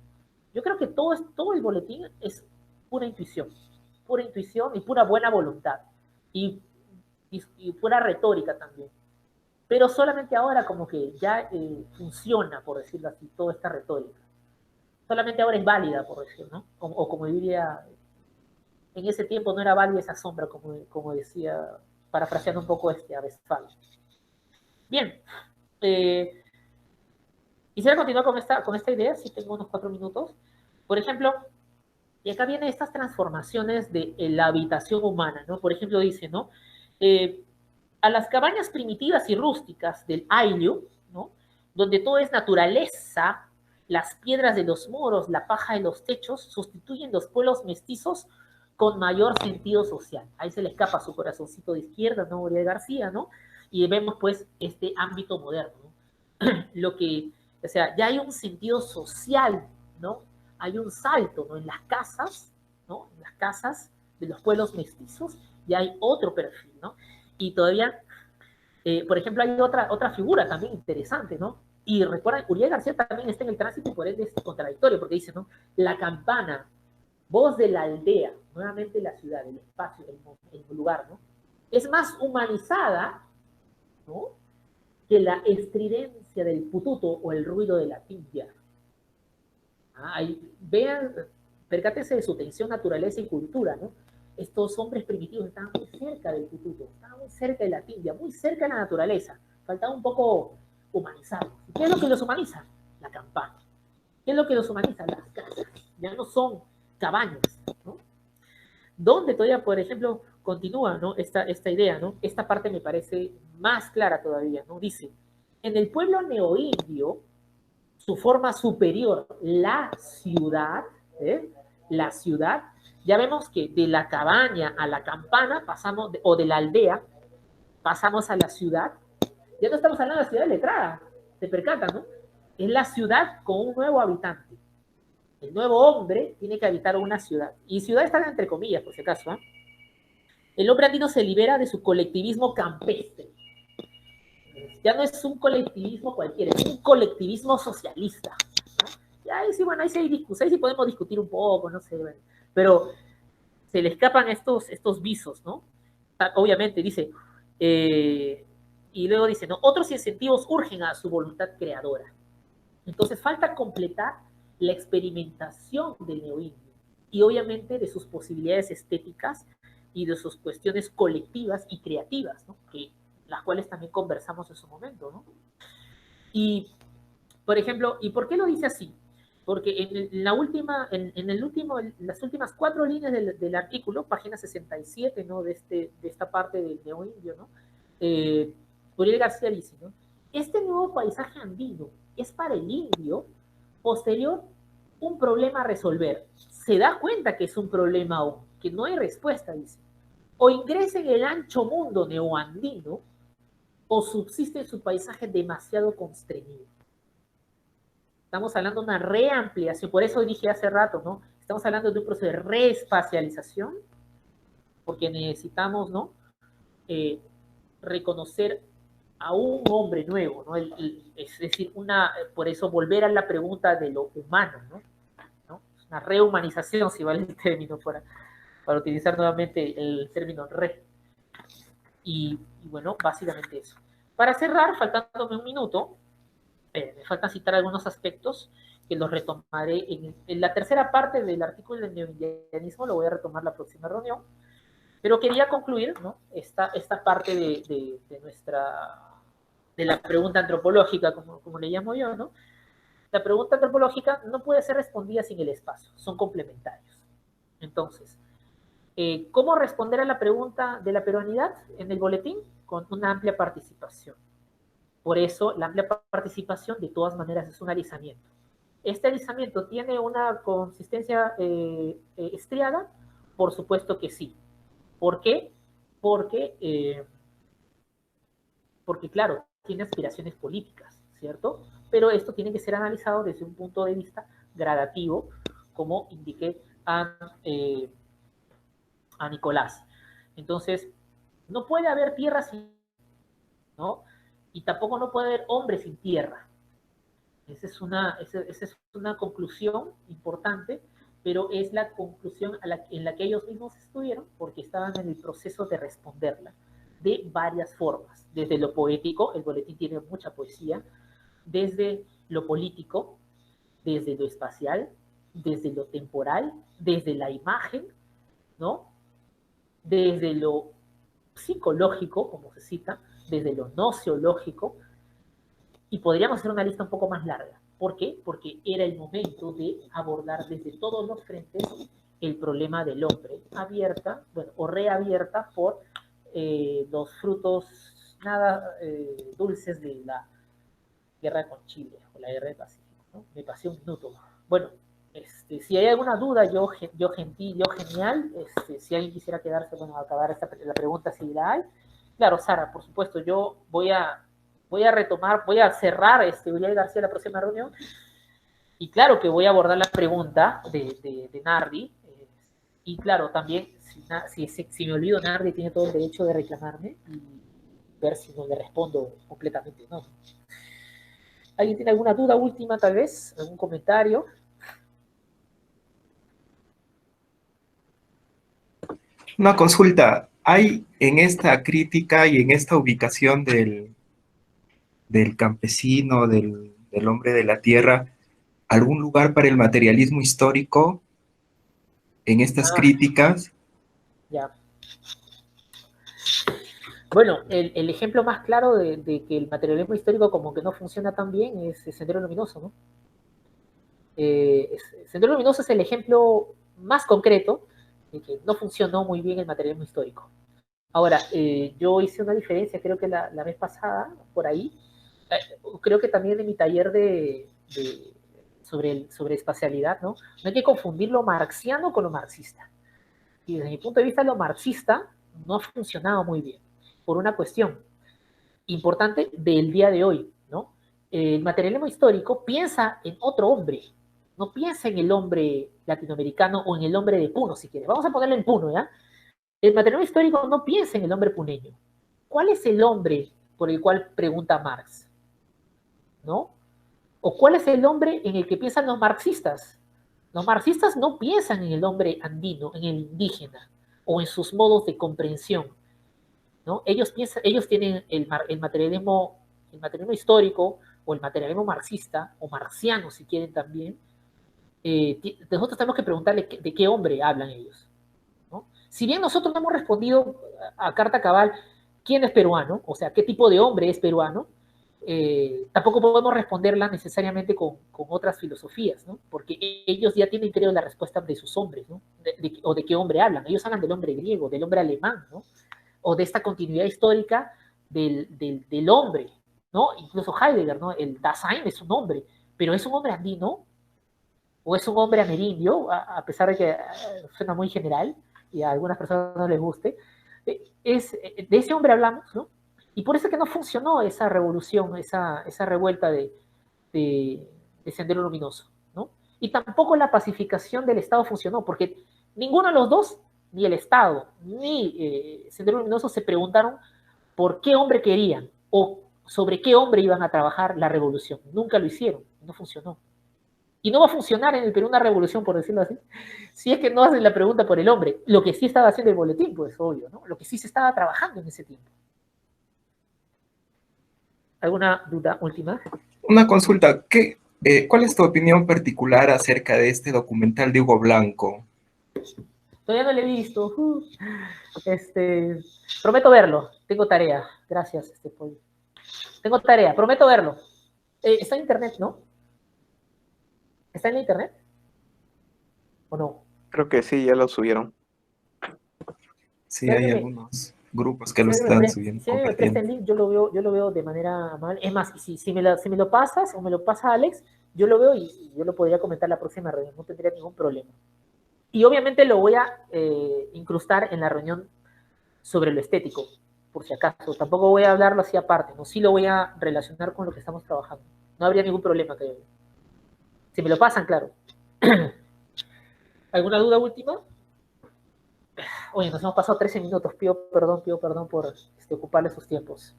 Yo creo que todo el boletín es pura intuición y pura buena voluntad, y pura retórica también. Pero solamente ahora como que ya funciona, por decirlo así, toda esta retórica. Solamente ahora es válida, por decirlo, ¿no? O como diría, en ese tiempo no era válida esa sombra, como decía, parafraseando un poco a Westphal. Bien, quisiera continuar con esta idea, si tengo unos 4 minutos. Por ejemplo, y acá vienen estas transformaciones de la habitación humana, ¿no? Por ejemplo, dice, ¿no? A las cabañas primitivas y rústicas del Ayllu, ¿no? Donde todo es naturaleza, las piedras de los muros, la paja de los techos, sustituyen los pueblos mestizos con mayor sentido social. Ahí se le escapa su corazoncito de izquierda, ¿no? Uriel García, ¿no? Y vemos, pues, este ámbito moderno, ¿no? Lo que, o sea, ya hay un sentido social, ¿no? Hay un salto, ¿no? En las casas, ¿no? En las casas de los pueblos mestizos ya hay otro perfil, ¿no? Y todavía, por ejemplo, hay otra figura también interesante, ¿no? Y recuerden, Uriel García también está en el tránsito y por ende es contradictorio, porque dice, ¿no? La campana, voz de la aldea, nuevamente la ciudad, el espacio, el lugar, ¿no? Es más humanizada, ¿no? Que la estridencia del pututo o el ruido de la tibia. Vean, percátense de su tensión, naturaleza y cultura, ¿no? Estos hombres primitivos estaban muy cerca del pututo, estaban muy cerca de la tibia, muy cerca de la naturaleza. Faltaba un poco humanizarlos. ¿Qué es lo que los humaniza? La campana. ¿Qué es lo que los humaniza? Las casas. Ya no son cabañas, ¿no? Donde todavía, por ejemplo, continúa, ¿no? esta idea, ¿no? Esta parte me parece más clara todavía, ¿no? Dice, en el pueblo neoindio, su forma superior, la ciudad, ya vemos que de la cabaña a la campana pasamos, o de la aldea, pasamos a la ciudad. Ya no estamos hablando de la ciudad letrada, se percatan, ¿no? Es la ciudad con un nuevo habitante. El nuevo hombre tiene que habitar una ciudad. Y ciudad está entre comillas, por si acaso, ¿eh? El hombre andino se libera de su colectivismo campestre. Ya no es un colectivismo cualquiera, es un colectivismo socialista, ¿no? Y ahí sí, bueno, ahí sí podemos discutir un poco, no sé, bueno, pero se le escapan estos visos, ¿no? Obviamente dice, y luego dice, ¿no? Otros incentivos urgen a su voluntad creadora. Entonces falta completar la experimentación del neoindio y obviamente de sus posibilidades estéticas y de sus cuestiones colectivas y creativas, ¿no? Que las cuales también conversamos en su momento, ¿no? Y, por ejemplo, ¿y por qué lo dice así? Porque en las últimas 4 líneas del artículo, página 67, ¿no? de esta parte del neoindio, ¿no? Uriel García dice, ¿no? Este nuevo paisaje andino es para el indio posterior un problema a resolver. Se da cuenta que es un problema aún, que no hay respuesta, dice. O ingresa en el ancho mundo neoandino, o subsiste en su paisaje demasiado constreñido. Estamos hablando de una reampliación, por eso dije hace rato, ¿no? Estamos hablando de un proceso de reespacialización, porque necesitamos, ¿no? Reconocer a un hombre nuevo, ¿no? Es decir, por eso volver a la pregunta de lo humano, ¿no? Una rehumanización, si vale el término, para utilizar nuevamente el término re. Y bueno, básicamente eso. Para cerrar, faltándome un minuto, me falta citar algunos aspectos que los retomaré en la tercera parte del artículo del neoindianismo, lo voy a retomar la próxima reunión, pero quería concluir, ¿no? esta parte de de la pregunta antropológica, como le llamo yo, ¿no? La pregunta antropológica no puede ser respondida sin el espacio, son complementarios. Entonces, ¿cómo responder a la pregunta de la peruanidad en el boletín? Con una amplia participación. Por eso, la amplia participación, de todas maneras, es un alisamiento. ¿Este alisamiento tiene una consistencia estriada? Por supuesto que sí. ¿Por qué? Porque, claro, tiene aspiraciones políticas, ¿cierto? Pero esto tiene que ser analizado desde un punto de vista gradativo, como indiqué a Nicolás. Entonces, no puede haber tierra sin, ¿no? Y tampoco no puede haber hombre sin tierra. Esa es una conclusión importante, pero es la conclusión en la que ellos mismos estuvieron, porque estaban en el proceso de responderla de varias formas. Desde lo poético, el boletín tiene mucha poesía, desde lo político, desde lo espacial, desde lo temporal, desde la imagen, ¿no? Desde lo psicológico, como se cita, desde lo nociológico, y podríamos hacer una lista un poco más larga. ¿Por qué? Porque era el momento de abordar desde todos los frentes el problema del hombre, abierta, bueno, o reabierta por los frutos nada dulces de la guerra con Chile, o la guerra del Pacífico, ¿no? Me pasé un minuto. Bueno, si hay alguna duda, yo genial, si alguien quisiera quedarse, bueno, a acabar la pregunta, si la hay. Claro, Sara, por supuesto, yo voy a retomar, voy a cerrar Uriel García la próxima reunión, y claro que voy a abordar la pregunta de Nardi, y claro, también, si me olvido, Nardi tiene todo el derecho de reclamarme y ver si no le respondo completamente, ¿no? ¿Alguien tiene alguna duda última, tal vez? ¿Algún comentario? Una consulta. ¿Hay en esta crítica y en esta ubicación del campesino, del hombre de la tierra, algún lugar para el materialismo histórico en estas críticas? Ya. Bueno, el ejemplo más claro de que el materialismo histórico como que no funciona tan bien es Sendero Luminoso, ¿no? Sendero Luminoso es el ejemplo más concreto de que no funcionó muy bien el materialismo histórico. Ahora, yo hice una diferencia, creo que la vez pasada, por ahí, creo que también en mi taller sobre espacialidad, ¿no? No hay que confundir lo marxiano con lo marxista. Y desde mi punto de vista, lo marxista no ha funcionado muy bien, por una cuestión importante del día de hoy, ¿no? El materialismo histórico piensa en otro hombre, no piensa en el hombre latinoamericano o en el hombre de Puno, si quieres. Vamos a ponerlo en Puno, ¿ya? El materialismo histórico no piensa en el hombre puneño. ¿Cuál es el hombre por el cual pregunta Marx? ¿No? ¿O cuál es el hombre en el que piensan los marxistas? Los marxistas no piensan en el hombre andino, en el indígena, o en sus modos de comprensión, ¿no? Ellos tienen el materialismo histórico, o el materialismo marxista, o marxiano, si quieren también. Nosotros tenemos que preguntarle de qué hombre hablan ellos, ¿no? Si bien nosotros no hemos respondido a carta cabal quién es peruano, o sea, qué tipo de hombre es peruano, tampoco podemos responderla necesariamente con otras filosofías, ¿no? Porque ellos ya tienen, creo, la respuesta de sus hombres, ¿no? O de qué hombre hablan. Ellos hablan del hombre griego, del hombre alemán, ¿no? O de esta continuidad histórica del hombre, ¿no? Incluso Heidegger, ¿no? El Dasein es un hombre, pero ¿es un hombre andino? ¿O es un hombre amerindio? A pesar de que suena muy general y a algunas personas no les guste. De ese hombre hablamos, ¿no? Y por eso es que no funcionó esa revolución, esa revuelta de Sendero Luminoso, ¿no? Y tampoco la pacificación del Estado funcionó, porque ninguno de los dos, ni el Estado, ni Sendero Luminoso, se preguntaron por qué hombre querían o sobre qué hombre iban a trabajar la revolución. Nunca lo hicieron, no funcionó. Y no va a funcionar en el Perú una revolución, por decirlo así, si es que no hacen la pregunta por el hombre. Lo que sí estaba haciendo el boletín, pues obvio, ¿no? Lo que sí se estaba trabajando en ese tiempo. ¿Alguna duda última? Una consulta. ¿Cuál es tu opinión particular acerca de este documental de Hugo Blanco? Todavía no lo he visto. Prometo verlo. Tengo tarea. Gracias, Pollo. Tengo tarea, prometo verlo. Está en internet, ¿no? ¿Está en la internet? ¿O no? Creo que sí, ya lo subieron. Sí, hay algunos grupos que lo Si están subiendo, si alguien me presta compartiendo. el link, yo lo veo de manera amable. Es más, si me lo pasas o me lo pasa Alex, yo lo veo y yo lo podría comentar la próxima reunión, no tendría ningún problema. Y obviamente lo voy a incrustar en la reunión sobre lo estético, por si acaso. Tampoco voy a hablarlo así aparte, ¿no? Sí lo voy a relacionar con lo que estamos trabajando. No habría ningún problema, creo. Si me lo pasan, claro. ¿Alguna duda última? Oye, nos hemos pasado 13 minutos. Pido perdón por ocuparle sus tiempos.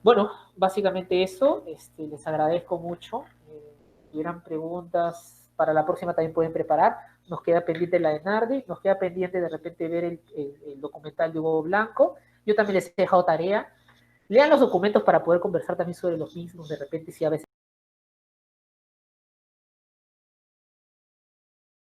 Bueno, básicamente eso. Les agradezco mucho. Si hubieran preguntas para la próxima también pueden preparar. Nos queda pendiente la de Nardi, nos queda pendiente de repente ver el documental de Hugo Blanco. Yo también les he dejado tarea. Lean los documentos para poder conversar también sobre los mismos, de repente si a veces